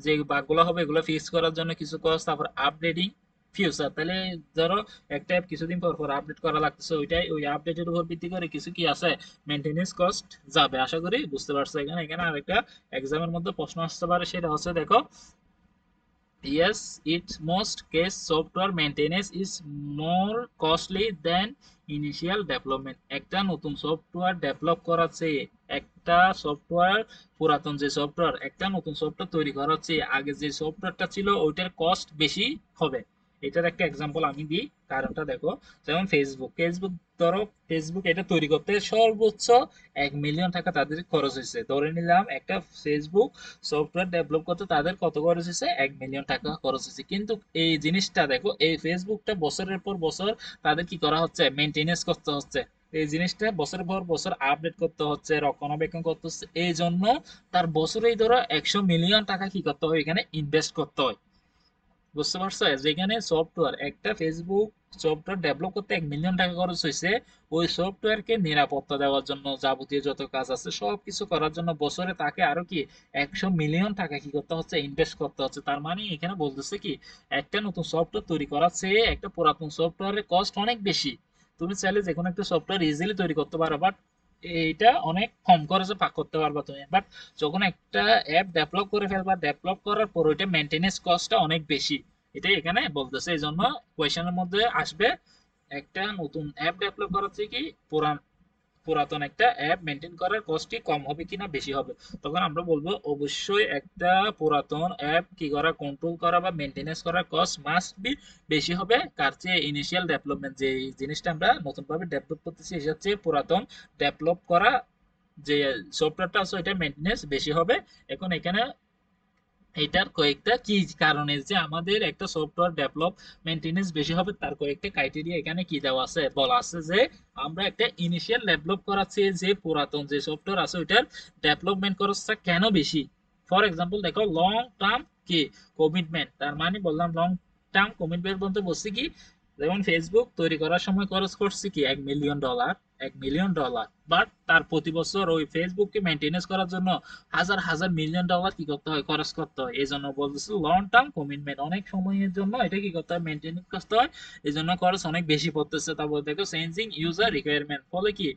Speaker 1: যে বাগগুলো হবে এগুলো ফিক্স করার জন্য কিছু কস্ট, তারপর আপডেটিং ফিউচার, তাহলে ধরো একটা অ্যাপ কিছুদিন পর পর আপডেট করা লাগতেছে, ওইটাই ওই আপডেটের উপর ভিত্তি করে কিছু কি আছে মেনটেনেন্স কস্ট যাবে। আশা করি বুঝতে পারছো। এখানে এখানে আরেকটা এক্সামের মধ্যে প্রশ্ন আসতে পারে, সেটা হচ্ছে দেখো yes, its most case software maintenance is more costly than initial development. একটা নতুন সফটওয়্যার ডেভেলপ করার চেয়ে একটা সফটওয়্যার পুরাতন যে সফটওয়্যার একটা নতুন সফটওয়্যার তৈরি করার চেয়ে আগে যে সফটওয়্যারটা ছিল ওইটার কস্ট বেশি হবে। এটার একটা এক্সাম্পল আমি দিই, কারণটা দেখো যেমন ফেসবুক, ফেসবুক ধরো ফেসবুক এটা তৈরি করতে সর্বোচ্চ 1 মিলিয়ন টাকা তাদের খরচ হয়েছে, ধরে নিলাম একটা ফেসবুক সফটওয়্যার ডেভেলপ করতে তাদের কত খরচ হয়েছে 1 মিলিয়ন টাকা খরচ হয়েছে। কিন্তু এই জিনিসটা দেখো এই ফেসবুকটা বছরের পর বছর তাদের কি করা হচ্ছে মেনটেনেন্স করতে হচ্ছে, এই জিনিসটা বছরের পর বছর আপডেট করতে হচ্ছে রক্ষণাবেক্ষণ করতে হচ্ছে, এই জন্য তার বছরেই ধরো 100 মিলিয়ন টাকা কি করতে হয় এখানে ইনভেস্ট করতে হয়। বুঝতে পারছো, যেখানে সফটওয়্যার একটা ফেসবুক সফটওয়্যার ডেভেলপ করতে 1 মিলিয়ন টাকা খরচ হয়েছে, ওই সফটওয়্যারকে নিরাপত্তা দেওয়ার জন্য যাবতীয় যত কাজ আছে সব কিছু করার জন্য বছরে তাকে আরো কি 100 মিলিয়ন টাকা কি করতে হচ্ছে, ইনভেস্ট করতে হচ্ছে। তার মানে এখানে বলতেছে কি একটা নতুন সফটওয়্যার তৈরি করার চেয়ে একটা পুরাতন সফটওয়্যারের কস্ট অনেক বেশি। তুমি চাইলে যে কোনো একটা সফটওয়্যার ইজিলি তৈরি করতে পারো, বাট এইটা অনেক কম খরচে পাক করতে পারবা তুমি। বাট যখন একটা অ্যাপ ডেভেলপ করে ফেলবা, ডেভেলপ করার পর ওইটা মেনটেনেন্স কস্টটা অনেক বেশি। এটাই এখানে বলতেছে। এই জন্য কোয়েশনের মধ্যে আসবে একটা নতুন অ্যাপ ডেভেলপ করার থেকে কি পুরাতন একটা অ্যাপ মেনটেন করার কস্টই কম হবে কিনা বেশি হবে। তখন আমরা বলবো অবশ্যই একটা পুরাতন অ্যাপ কি করা, কন্ট্রোল করা বা মেনটেনেন্স করার কস্ট মাস্ট বি বেশি হবে কার চেয়ে, ইনিশিয়াল ডেভেলপমেন্ট যে জিনিসটা আমরা নতুনভাবে ডেভেলপ করতেছি এটার চেয়ে পুরাতন ডেভেলপ করা যে সফটওয়্যারটা আছে ওইটা মেনটেনেন্স বেশি হবে। এখন এখানে এটার কয়েকটা কি কারণে যে আমাদের একটা সফটওয়্যার ডেভেলপ মেনটেনেন্স বেশি হবে তার কয়েকটা ক্রাইটেরিয়া এখানে কি দেওয়া আছে, বলা আছে যে আমরা একটা ইনিশিয়াল ডেভেলপ করাচ্ছি যে পুরাতন যে সফটওয়্যার আছে ওইটার ডেভেলপমেন্ট খরচটা কেন বেশি। ফর এক্সাম্পল দেখো লং টার্ম কি কমিটমেন্ট, তার মানে বললাম লং টার্ম কমিটমেন্ট বলতে বলছি কি, যেমন ফেসবুক তৈরি করার সময় খরচ করছে কি $1 মিলিয়ন, $1 মিলিয়ন, বাট তার প্রতি বছর ওই ফেসবুককে মেনটেনেন্স করার জন্য হাজার হাজার $1 মিলিয়ন কি করতে হয়, খরচ করতে হয়। এই জন্য বলতেছে লং টার্ম কমিটমেন্ট, অনেক সময়ের জন্য এটা কি করতে হয়, মেনটেনেন্স করতে হয়। এই জন্য খরচ অনেক বেশি পড়তেছে। তারপর দেখো চেঞ্জিং ইউজার রিকোয়ারমেন্ট, ফলে কি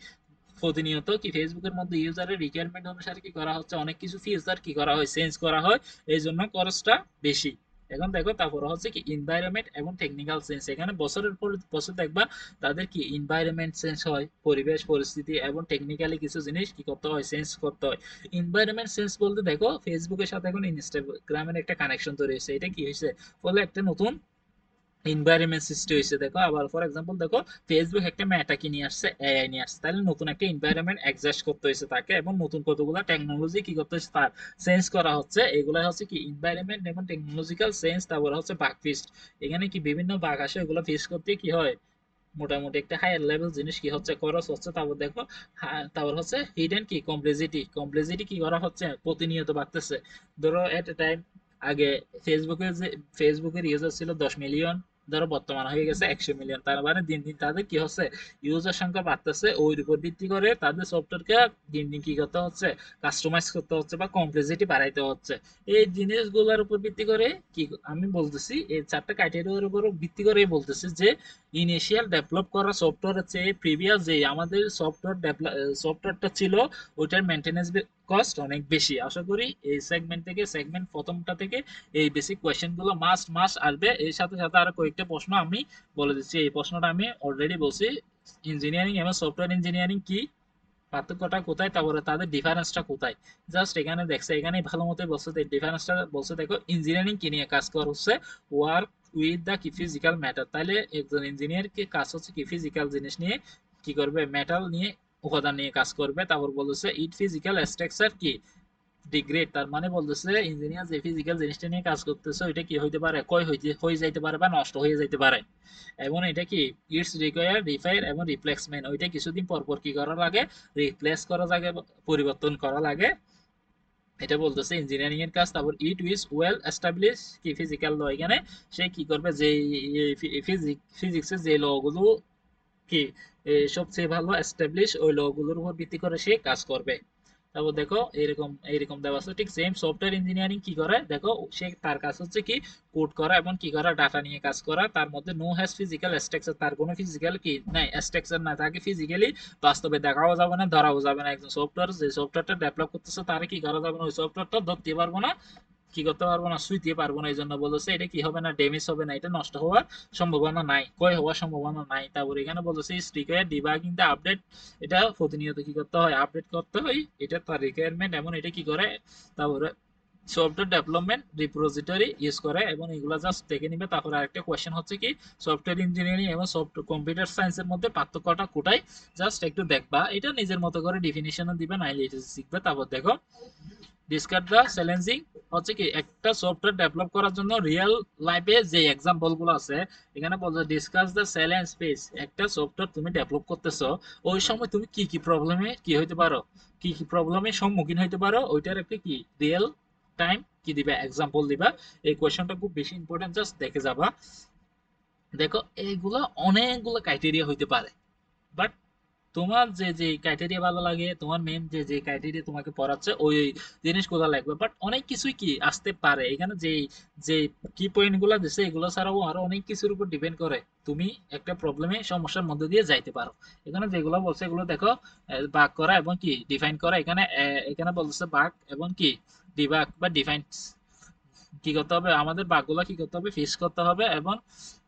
Speaker 1: প্রতিনিয়ত কি ফেসবুকের মধ্যে ইউজারের রিকোয়ারমেন্ট অনুসারে কি করা হচ্ছে, অনেক কিছু ফিচার কি করা হয়, চেঞ্জ করা হয়। এই জন্য খরচটা বেশি। এখন দেখো তারপর হচ্ছে কি এনভায়রনমেন্ট এবং টেকনিক্যাল চেঞ্জ, এখানে বছরের পর বছর দেখবা তাদের কি এনভায়রনমেন্ট চেঞ্জ হয়, পরিবেশ পরিস্থিতি এবং টেকনিক্যালি কিছু জিনিস কি করতে হয়, চেঞ্জ করতে হয়। এনভায়রনমেন্ট চেঞ্জ বলতে দেখো ফেসবুকের সাথে এখন ইনস্টাগ্রামের একটা কানেকশন তৈরি হয়েছে, এটা কি হয়েছে, ফলে একটা নতুন এনভায়রনমেন্ট সৃষ্টি হয়েছে। দেখো আবার ফর এক্সাম্পল দেখো ফেসবুক একটা মেটা কি নিয়ে আসছে, এআই নিয়ে আসছে, তাহলে নতুন একটা এনভায়রনমেন্ট অ্যাডজাস্ট করতে হয়েছে তাকে, এবং নতুন কতগুলো টেকনোলজি কি করতে হচ্ছে তার চেঞ্জ করা হচ্ছে। এগুলো হচ্ছে কি এনভায়রনমেন্ট এবং টেকনোলজিক্যাল চেঞ্জ। তারপর হচ্ছে বাগ ফিস্ট, এখানে কি বিভিন্ন বাগ আসে, ওগুলো ফিক্স করতে কি হয়, মোটামুটি একটা হায়ার লেভেল জিনিস কি হচ্ছে খরচ হচ্ছে। তারপর দেখো তারপর হচ্ছে হিডেন কি কমপ্লেক্সিটি, কমপ্লেক্সিটি কি করা হচ্ছে, প্রতিনিয়ত বাড়তেছে। ধরো এট এ টাইম আগে ফেসবুকের ইউজার ছিল 10 মিলিয়ন, ধরো বর্তমান হয়ে গেছে 100 মিলিয়ন। তার মানে দিন দিন তাদের কি হচ্ছে, ইউজার সংখ্যা বাড়তেছে, ওই উপর ভিত্তি করে তাদের সফটওয়্যারকে দিন দিন কি করতে হচ্ছে, কাস্টমাইজ করতে হচ্ছে বা কমপ্লেক্সিটি বাড়াইতে হচ্ছে। এই জিনিসগুলোর উপর ভিত্তি করে কি আমি বলতেছি, এই চারটা ক্রাইটেরিয়ার উপর ভিত্তি করে বলতেছি যে ইনিশিয়াল ডেভেলপ করা সফটওয়্যারের চেয়ে প্রিভিয়াস যে আমাদের সফটওয়্যারটা ছিল ওইটার মেনটেনেন্স কস্ট অনেক বেশি। আশা করি এই সেগমেন্ট থেকে, সেগমেন্ট প্রথমটা থেকে এই বেসিক কোয়েশ্চেন গুলো মাস্ট মাস্ট আসবে। এর সাথে সাথে আরো কয়েকটা প্রশ্ন আমি বলে দিচ্ছি। এই প্রশ্নটা আমি অলরেডি বলছি, ইঞ্জিনিয়ারিং এবং সফটওয়্যার ইঞ্জিনিয়ারিং কি, পার্থক্যটা কোথায়, তারপরে তাদের ডিফারেন্সটা কোথায়। জাস্ট এখানে দেখছে, এখানে ভালো মতো বলছে ডিফারেন্সটা বলছে। দেখো ইঞ্জিনিয়ারিং কি নিয়ে কাজ করছে, ওয়ার্ক উইথ দা কি ফিজিক্যাল ম্যাটার, তাহলে একজন ইঞ্জিনিয়ার কি কাজ হচ্ছে কি ফিজিক্যাল জিনিস নিয়ে কি করবে, মেটাল নিয়ে, উপাদান নিয়ে কাজ করবে। তারপর বলতেছে ইট ফিজিক্যাল স্ট্রাকচার কি ডিগ্রেড, তার মানে বলতেছে ইঞ্জিনিয়ার যে ফিজিক্যাল জিনিসটা নিয়ে কাজ করতেছে ওইটা কি হইতে পারে, ক্ষয় হয়ে যাইতে পারে বা নষ্ট হয়ে যাইতে পারে। এবং এটা কি ইটস রিকোয়ার রিপেয়ার এবং রিপ্লেসমেন্ট, ওইটা কিছুদিন পর পর কি করা লাগে, রিপ্লেস করা লাগে, পরিবর্তন করা লাগে। এটা বলতেছে ইঞ্জিনিয়ারিং এর কাজ। তারপর ইট উইজ ওয়েল এস্টাবলিশ কি ফিজিক্যাল ল, এখানে সে কি করবে, যে ফিজিক্সের যে ল গুলো কি সবচেয়ে ভালো এস্টাবলিশ ওই ল গুলোর উপর ভিত্তি করে সে কাজ করবে। তারপর দেখো এরকম এইরকম দেওয়া আছে। ঠিক সেম সফটওয়্যার ইঞ্জিনিয়ারিং কি করে, দেখো সে তার কাজ হচ্ছে কি কোড করা এবং কি করা, ডাটা নিয়ে কাজ করা। তার মধ্যে নো হ্যাজ ফিজিক্যাল স্ট্রাকচার, তার কোনো ফিজিক্যাল কি নাই, স্ট্রাকচার না, তাকে ফিজিক্যালি বাস্তবে দেখাও যাবে না, ধরাও যাবে না। একজন সফটওয়্যার যে সফটওয়্যারটা ডেভেলপ করতেছে তার কি করা যাবে না, ওই সফটওয়্যারটা ধরতে পারবো না, কি করতে পারবো না, সুইতে পারবো না। এই জন্য বলেছে এটা কি হবে না, ড্যামেজ হবে না, এটা নষ্ট হওয়ার সম্ভাবনা নাই, ক্ষয় হওয়ার সম্ভাবনা নাই। তারপর এখানে বলেছে রিকোয়ার ডিবাগিং দ্য আপডেট, এটা প্রতিনিয়ত কি করতে হয়, আপডেট করতে হয়, এটা তার রিকোয়ারমেন্ট। এবং এটা কি করে, তারপরে সফটওয়্যার ডেভেলপমেন্ট রিপোজিটরি ইউজ করে এবং এগুলো জাস্ট দেখে নিবে। তারপরে আরেকটা কোয়েশ্চেন হচ্ছে কি সফটওয়্যার ইঞ্জিনিয়ারিং এবং কম্পিউটার সায়েন্সের মধ্যে পার্থক্যটা কোথায়, জাস্ট একটু দেখবা, এটা নিজের মতো করে ডিফিনিশনও দিবে, নাইলে এটা শিখবে। তারপর দেখো ডিসকাস দ্য চ্যালেঞ্জিং, হচ্ছে কি একটা সফটওয়্যার ডেভেলপ করার জন্য রিয়েল লাইফে যে এক্সাম্পল গুলো আছে, এখানে বলছে ডিসকাস দ্য চ্যালেঞ্জ ফেস, একটা সফটওয়্যার তুমি ডেভেলপ করতেছো ওই সময় তুমি কি কি প্রবলেমে কি হইতে পারো, কি কি প্রবলেমের সম্মুখীন হইতে পারো, ওইটার একটা কি রিয়েল টাইম কি দিবা, এক্সাম্পল দিবা। এই কোয়েশ্চনটা খুব বেশি ইম্পর্টেন্ট, জাস্ট দেখে যাবা। দেখো এইগুলা অনেকগুলো ক্রাইটেরিয়া হইতে পারে, বাট তোমার যে যে ক্রাইটেরিয়া ভালো লাগে, তোমার মেন যে যে ক্রাইটেরিয়া তোমাকে পড়াচ্ছে ওই ওই জিনিসগুলো লাগবে। বাট অনেক কিছুই কি আসতে পারে এখানে, যে যে কি পয়েন্ট গুলা দিছে এগুলো ছাড়াও আরো অনেক কিছুর উপর ডিপেন্ড করে তুমি একটা প্রবলেমে সমস্যার মধ্যে দিয়ে যাইতে পারো। এখানে যেগুলো বলছে এগুলো দেখো, ভাগ করা এবং কি ডিফাইন করা। এখানে এখানে বলছে ভাগ এবং কি ডিভাগ বা ডিফাইন কি করতে হবে, আমাদের বাগগুলা কি করতে হবে, ফিক্স করতে হবে এবং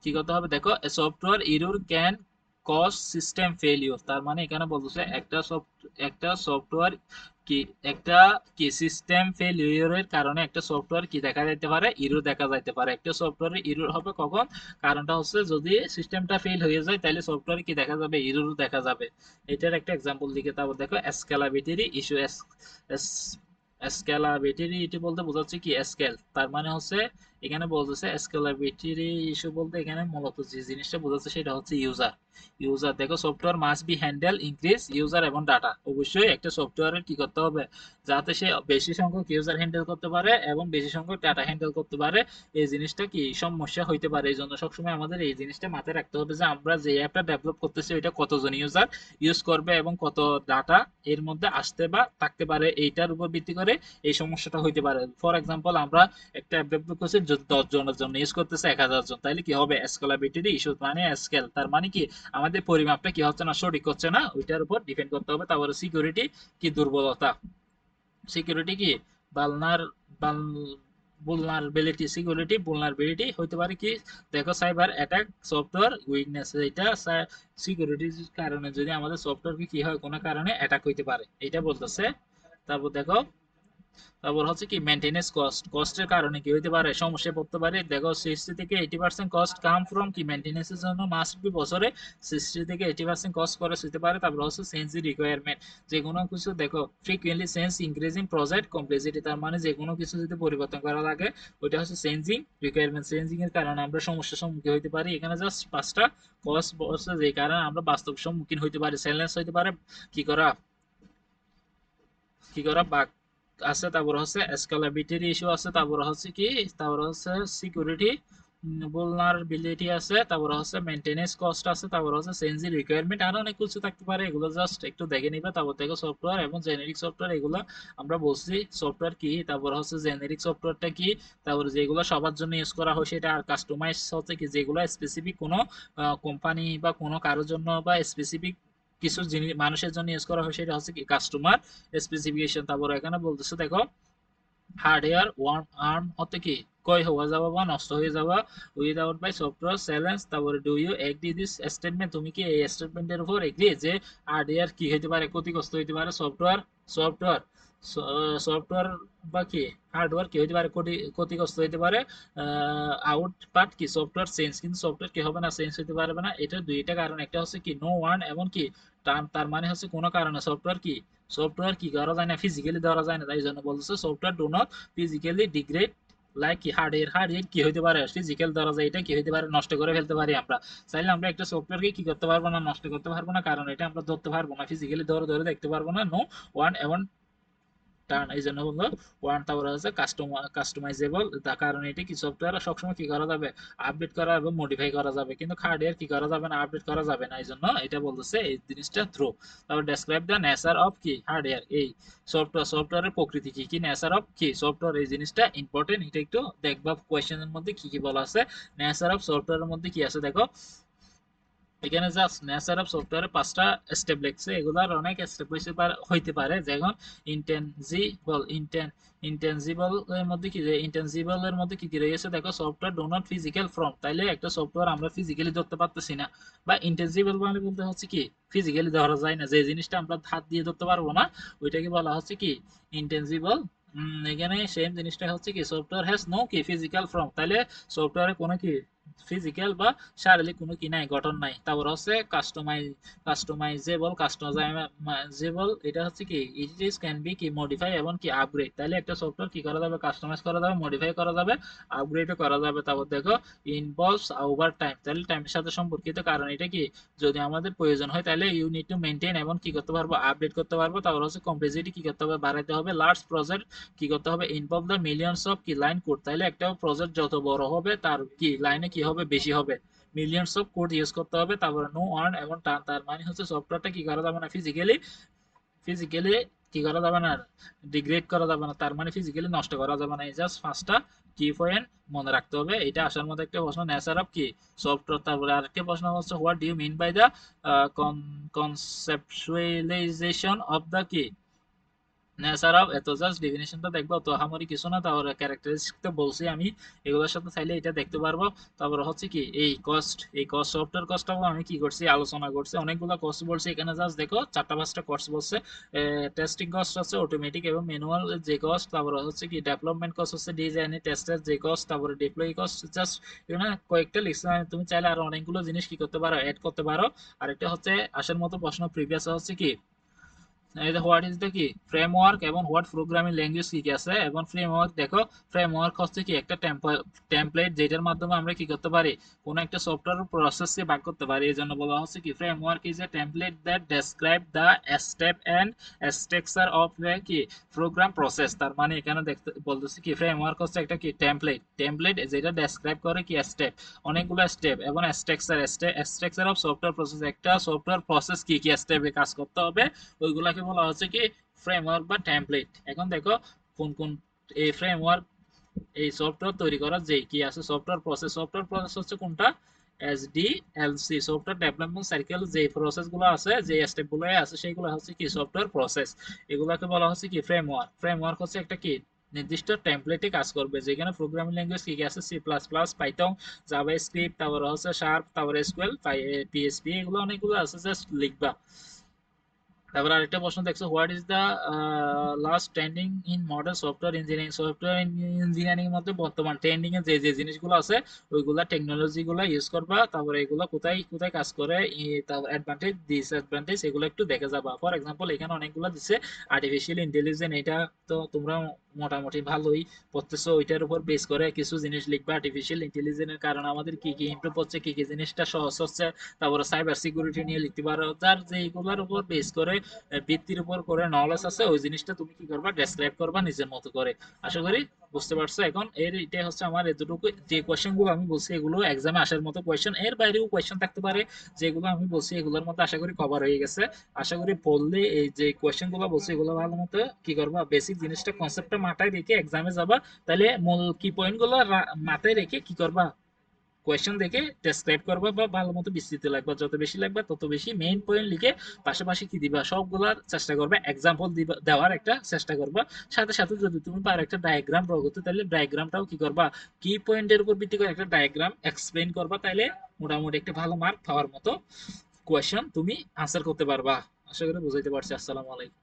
Speaker 1: কি করতে হবে। দেখো software error can cause system failure, তার মানে এখানে বলতেছে একটা সফটওয়্যার কি একটা কি সিস্টেম ফেলিওরের কারণে একটা সফটওয়্যার কি দেখা যাইতে পারে, এরর দেখা যাইতে পারে। একটা সফটওয়্যারের এরর হবে কখন, কারণটা হচ্ছে যদি সিস্টেমটা ফেল হয়ে যায় তাহলে সফটওয়্যার কি দেখা যাবে, এরর দেখা যাবে। এটার একটা এক্সাম্পল দিকে তারপর দেখো স্কেলাবিলিটি ইস্যু। স্কেলাবিলিটি এটি বলতে বোঝাচ্ছে কি স্কেল, তার মানে হচ্ছে এখানে বলতেছে স্কেলাবিলিটি ইস্যু বলতে এখানে মূলত যে জিনিসটা বোঝাচ্ছে সেটা হচ্ছে ইউজার। ইউজার দেখো software must be handle increase user এবং ডাটা। অবশ্যই একটা সফটওয়্যারের কি করতে হবে, যাতে সে বেশি সংখ্যক ইউজার হ্যান্ডেল করতে পারে এবং বেশি সংখ্যক ডাটা হ্যান্ডেল করতে পারে। এই জিনিসটা কি সমস্যা হইতে পারে, এই জন্য সবসময় আমাদের এই জিনিসটা মাথায় রাখতে হবে যে আমরা যে অ্যাপটা ডেভেলপ করতেছি ওইটা কতজন ইউজার ইউজ করবে এবং কত ডাটা এর মধ্যে আসতে বা থাকতে পারে, এইটার উপর ভিত্তি করে এই সমস্যাটা হইতে পারে। ফর এক্সাম্পল আমরা একটা অ্যাপ ডেভেলপ করছি 10 জনের জন্য, ইউজ করতেছে 1000 জন, তাহলে কি হবে স্কেলাবিলিটি ইস্যু, মানে স্কেল তার মানে কি আমাদের পরিমাপটা কি হচ্ছে না, সঠিক হচ্ছে না, ওইটার উপর ডিপেন্ড করতে হবে। তারপরে সিকিউরিটি কি দুর্বলতা, সিকিউরিটি কি বালনার vulnerability, সিকিউরিটি vulnerability হইতে পারে কি, দেখো সাইবার অ্যাটাক সফটওয়্যার উইকনেস, এটা সিকিউরিটির কারণে যদি আমাদের সফটওয়্যার কি হয় কোনো কারণে অ্যাটাক হইতে পারে, এটা বলতেছে। তারপর দেখো, তারপর হচ্ছে কি মেনটেনেন্স কস্ট, কস্টের কারণে কি হইতে পারে, সমস্যায় পড়তে পারে। দেখো 60 থেকে 80% কস্ট কাম ফ্রম কি মেনটেনেন্সের জন্য মাস্ট বি বছরে 60 থেকে 80% কস্ট খরচ হতে পারে। তারপর হচ্ছে চেঞ্জ রিকোয়ারমেন্ট, যে কোনো কিছু দেখো frequently change increasing project complexity, তার মানে যে কোনো কিছু যদি পরিবর্তন করা লাগে ওইটা হচ্ছে চেঞ্জিং রিকোয়ারমেন্ট, চেঞ্জিং এর কারণে আমরা সমস্যার সম্মুখীন হইতে পারি। এখানে জাস্ট 5টা কস্ট বলছে যে কারণে আমরা বাস্তব সম্মুখীন হইতে পারি। চ্যালেঞ্জ হইতে পারে কি করা, কি করা বাগ আছে, তারপর হচ্ছে স্কেলাবিলিটির ইস্যু আছে, তারপর হচ্ছে কি, তারপর হচ্ছে সিকিউরিটি vulnerability আছে, তারপর হচ্ছে মেইনটেনেন্স কস্ট আছে, তারপর হচ্ছে চেঞ্জ রিকোয়ারমেন্ট, আরো অনেক কিছু থাকতে পারে। এগুলো জাস্ট একটু দেখে নিবে। তারপর দেখো সফটওয়্যার এবং জেনেরিক সফটওয়্যার, এগুলো আমরা বলছি সফটওয়্যার কি, তারপর হচ্ছে জেনেরিক সফটওয়্যারটা কি, তারপর যেগুলো সবার জন্য ইউজ করা হয় সেটা, আর কাস্টমাইজ হচ্ছে কি যেগুলো স্পেসিফিক কোনো কোম্পানি বা কোনো কারোর জন্য বা স্পেসিফিক কিছু জিনিস মানুষের জন্য ইউজ করা হয় সেটা হচ্ছে কি কাস্টমার স্পেসিফিকেশন। তারপর এখানে বলতেছে দেখো হার্ডওয়্যার ওয়ার্ম আর্ম হতে কি ক্ষয় হওয়া যাওয়া বা নষ্ট হয়ে যাওয়া উইদাউট বাই সফটওয়্যার চ্যালেঞ্জ। তারপরে do you agree this statement, তুমি কি এই স্টেটমেন্টের উপর এগ্রি যে হার্ডওয়্যার কি হইতে পারে, ক্ষতিগ্রস্ত হইতে পারে, সফটওয়্যার সফটওয়্যার সফটওয়্যার বা কি হার্ডওয়্যার কি হইতে পারে ক্ষতিগ্রস্ত হইতে পারে। আউট পার্ট কি সফটওয়্যার চেঞ্জ, কিন্তু সফটওয়্যার কি হবে না, চেঞ্জ হইতে পারবে না। এটা দুইটা কারণ, একটা হচ্ছে কি নো ওয়ান এবং কি টার্ম, তার মানে হচ্ছে কোনো কারণে সফটওয়্যার কি করা যায় না, ফিজিক্যালি ধরা যায় না, তাই জন্য বলতেছে software do not physically degrade like কি হার্ডওয়্যার কি হইতে পারে ফিজিক্যাল ধরা যায়, এটা কি হইতে পারে নষ্ট করে ফেলতে পারি আমরা। চাইলে আমরা একটা সফটওয়্যারকে কি করতে পারবো না, নষ্ট করতে পারবো না, কারণ এটা আমরা ধরতে পারবো না, ফিজিক্যালি ধরে ধরে দেখতে পারবো না। নো ওয়ান এবং টার্ন, এই জন্য বললো ওয়ান। তারপর হচ্ছে কাস্টমাইজেবল, তার কারণে এটি কি সফটওয়্যার সবসময় কি করা যাবে, আপডেট করা এবং মডিফাই করা যাবে, কিন্তু হার্ডওয়্যার কি করা যাবে না, আপডেট করা যাবে না, এই জন্য এটা বলতেছে এই জিনিসটা থ্রো। তারপর ডেসক্রাইব দ্য নেচার অফ কি হার্ডওয়্যার, এই সফটওয়্যারের প্রকৃতি কি, কি নেচার অফ কি সফটওয়্যার, এই জিনিসটা ইম্পর্টেন্ট, এটা একটু দেখবা কোয়েশ্চেনের মধ্যে কি কি বলা আছে। নেচার অফ সফটওয়্যারের মধ্যে কি আছে দেখো, এখানে জাস্ট নেচার অফ সফটওয়্যারে 5টা স্টেপ লিখছে, এগুলার অনেক স্টেপ হইতে পারে, যেমন ইনটেনজিবল ইনটেনজিবল এর মধ্যে কি, যে ইনটেনজিবল এর মধ্যে কি কি রয়েছে দেখো, software do not physical form, তাইলে একটা সফটওয়্যার আমরা ফিজিক্যালি ধরতে পারতেছি না। বা ইনটেনজিবল মানে বলতে হচ্ছে কি ফিজিক্যালি ধরা যায় না, যে জিনিসটা আমরা হাত দিয়ে ধরতে পারবো না ওইটাকে বলা হচ্ছে কি ইনটেনজিবল। এখানে সেম জিনিসটা হচ্ছে কি সফটওয়্যার হ্যাজ নো কি ফিজিক্যাল ফর্ম, তাইলে সফটওয়্যারে কোনো কি ফিজিক্যাল বা শারীরিক কোনো কি নাই, গঠন নাই। তারপর হচ্ছে কাস্টমাইজেবল, এটা হচ্ছে কি ইট ইজ ক্যান বি কি মডিফাই এবং কি আপগ্রেড, তাহলে একটা সফটওয়্যার কি করা যাবে, কাস্টমাইজ করা যাবে, মডিফাই করা যাবে, আপগ্রেডও করা যাবে। তারপর দেখো ইনভলভস ওভার টাইম, তাহলে টাইমের সাথে সম্পর্কিত, কারণ এটা কি যদি আমাদের প্রয়োজন হয় তাহলে ইউ নিড টু মেনটেন এবং কি করতে পারবো, আপডেট করতে পারবো। তারপর হচ্ছে কমপ্লেক্সিটি কি করতে হবে, বাড়াইতে হবে। লার্জ প্রজেক্ট কি করতে হবে, ইনভলভ দ্য মিলিয়নস অফ কি লাইন কোড, তাহলে একটা প্রজেক্ট যত বড় হবে তার কি লাইনে কি হবে বেশি হবে, মিলিয়নস অফ কোড ইউজ করতে হবে, তারপরে নো আর্ন এবং টার্ন, তার মানে হচ্ছে সফটওয়্যারটা কি করা যাবে না, ফিজিক্যালি কি করা যাবে না, ডিগ্রেড করা যাবে না, তার মানে ফিজিক্যালি নষ্ট করা যাবে না। এই জাস্ট পাঁচটা কি পয়েন্ট মনে রাখতে হবে। এটা আসার মধ্যে একটা প্রশ্ন, নেচার অফ কি সফটওয়্যার। তারপরে আরেকটা প্রশ্ন হচ্ছে what do you mean by the conceptualisation of the কি এছাড়াও এত জাস্ট ডেফিনেশনটা দেখবো, তো আহামরি কিছু না, তারপরে ক্যারেক্টারিস্টিক তো বলছি আমি, এগুলোর সাথে চাইলে এটা দেখতে পারবো। তারপরে হচ্ছে কি এই কস্ট সফটওয়্যার কস্টটাও আমি কি করছি আলোচনা করছি, অনেকগুলো কস্ট বলছি এখানে, জাস্ট দেখো 4-5টা কস্ট বলছে। টেস্টিং কস্ট আছে, অটোমেটিক এবং ম্যানুয়াল যে কস্ট, তারপরে হচ্ছে কি ডেভেলপমেন্ট কস্ট হচ্ছে ডিজাইন টেস্টের যে কস্ট, তারপরে ডিপ্লয় কস্ট, জাস্ট এখানে কয়েকটা লিখছি আমি, তুমি চাইলে আরো অনেকগুলো জিনিস কি করতে পারো, অ্যাড করতে পারো। আরেকটা হচ্ছে আসার মতো প্রশ্ন প্রিভিয়াস হচ্ছে কি এই যে হোয়াট ইজ দ্য কি ফ্রেমওয়ার্ক এবং হোয়াট প্রোগ্রামিং ল্যাঙ্গুয়েজ কি কি আছে, এবং ফ্রেমওয়ার্ক দেখো, ফ্রেমওয়ার্ক হচ্ছে কি একটা টেমপ্লেট যেটার মাধ্যমে আমরা কি করতে পারি, কোন একটা সফটওয়্যার প্রসেসকে ভাগ করতে পারি। এই জন্য বলা হচ্ছে কি framework is a template that describe the step and structure of a কি প্রোগ্রাম প্রসেস। তার মানে এখানে দেখতে বলতেছি কি ফ্রেমওয়ার্ক হচ্ছে একটা কি টেমপ্লেট যেটা ডেসক্রাইব করে কি স্টেপ, অনেকগুলো স্টেপ, এবং স্ট্রাকচার অফ সফটওয়্যার প্রসেস, একটা সফটওয়্যার প্রসেস কি কি স্টেপে কাজ করতে হবে, ওইগুলাকে বলা হচ্ছে কি ফ্রেমওয়ার্ক বা টেমপ্লেট। এখন দেখো কোন কোন এই ফ্রেমওয়ার্ক, এই সফটওয়্যার তৈরি করার যে কি আছে সফটওয়্যার প্রসেস হচ্ছে কোনটা, এসডিএলসি সফটওয়্যার ডেভেলপমেন্ট সাইকেল, যে প্রসেস গুলো আছে যে স্টেপ গুলো আছে সেগুলো হচ্ছে কি সফটওয়্যার প্রসেস, এগুলাকে বলা হচ্ছে কি ফ্রেমওয়ার্ক হচ্ছে একটা কি নির্দিষ্ট টেমপ্লেটে কাজ করবে, যেখানে প্রোগ্রামিং ল্যাঙ্গুয়েজ কি কি আছে C plus plus, Python, JavaScript, তারপরে হচ্ছে শার্প, তারপরে এসকিউএল, পিএসপি, এগুলো অনেকগুলো আছে, জাস্ট লিখবা। তারপর আরেকটা প্রশ্ন দেখছো what is the last trending in modern software engineering এর মধ্যে বর্তমান ট্রেন্ডিং এ যে যে জিনিসগুলো আছে ওইগুলা টেকনোলজি গুলা ইউজ করবা, তারপরে এগুলো কোথায় কোথায় কাজ করে, তারপর অ্যাডভান্টেজ ডিসঅ্যাডভান্টেজ এগুলো একটু দেখে যাবা। ফর এক্সাম্পল এখানে অনেকগুলো দিচ্ছে আর্টিফিশিয়াল ইন্টেলিজেন্স, এটা তো তোমরা মোটামুটি ভালোই পড়তেছো, ওইটার উপর বেস করে কিছু জিনিস লিখবা। আর্টিফিশিয়াল ইন্টেলিজেন্সের কারণে আমাদের কি কি ইমপ্রুভ হচ্ছে, কি কি জিনিসটা সহজ হচ্ছে, তারপরে সাইবার সিকিউরিটি নিয়ে লিখতে পারো, যার যেগুলোর উপর বেস করে ভিত্তির উপর করে নলেজ আছে ওই জিনিসটা তুমি কি করবা ডেসক্রাইব করবা নিজের মতো করে। আশা করি বুঝতে পারছো। এখন এটাই হচ্ছে আমার এতটুকু, যে কোয়েশ্চেন গুলো আমি বলছি এগুলো এক্সামে আসার মতো কোয়েশ্চেন, এর বাইরেও কোয়েশ্চেন থাকতে পারে, যেগুলো আমি বলছি এগুলোর মধ্যে আশা করি কভার হয়ে গেছে। আশা করি পড়লে এই যে কোয়েশ্চেন গুলো বলছি এগুলো ভালো মতো কি করবা, বেসিক জিনিসটা কনসেপ্টটা মাথায় রেখে এক্সামে যাবা, তাহলে মূল কি পয়েন্ট গুলো মাথায় রেখে কি করবা, কোয়েশ্চেন দেখে ডেসক্রাইব করবা বা ভালো মতো বিস্তৃত লাগবে, যত বেশি লাগবে তত বেশি মেইন পয়েন্ট লিখে পাশাপাশি কি দিবা সবগুলার চেষ্টা করবে, এক্সাম্পল দিবা দেওয়ার একটা চেষ্টা করবা। সাথে সাথে যদি তুমি পারো একটা ডায়াগ্রাম ড্র করতে, তাহলে ডায়াগ্রামটাও কি করবা, কি পয়েন্টের উপর ভিত্তি করে একটা ডায়াগ্রাম এক্সপ্লেইন করবা, তাইলে মোটামুটি একটা ভালো মার্ক পাওয়ার মতো কোয়েশ্চেন তুমি আনসার করতে পারবা। আশা করি বুঝাইতে পারছি। আসসালামু আলাইকুম।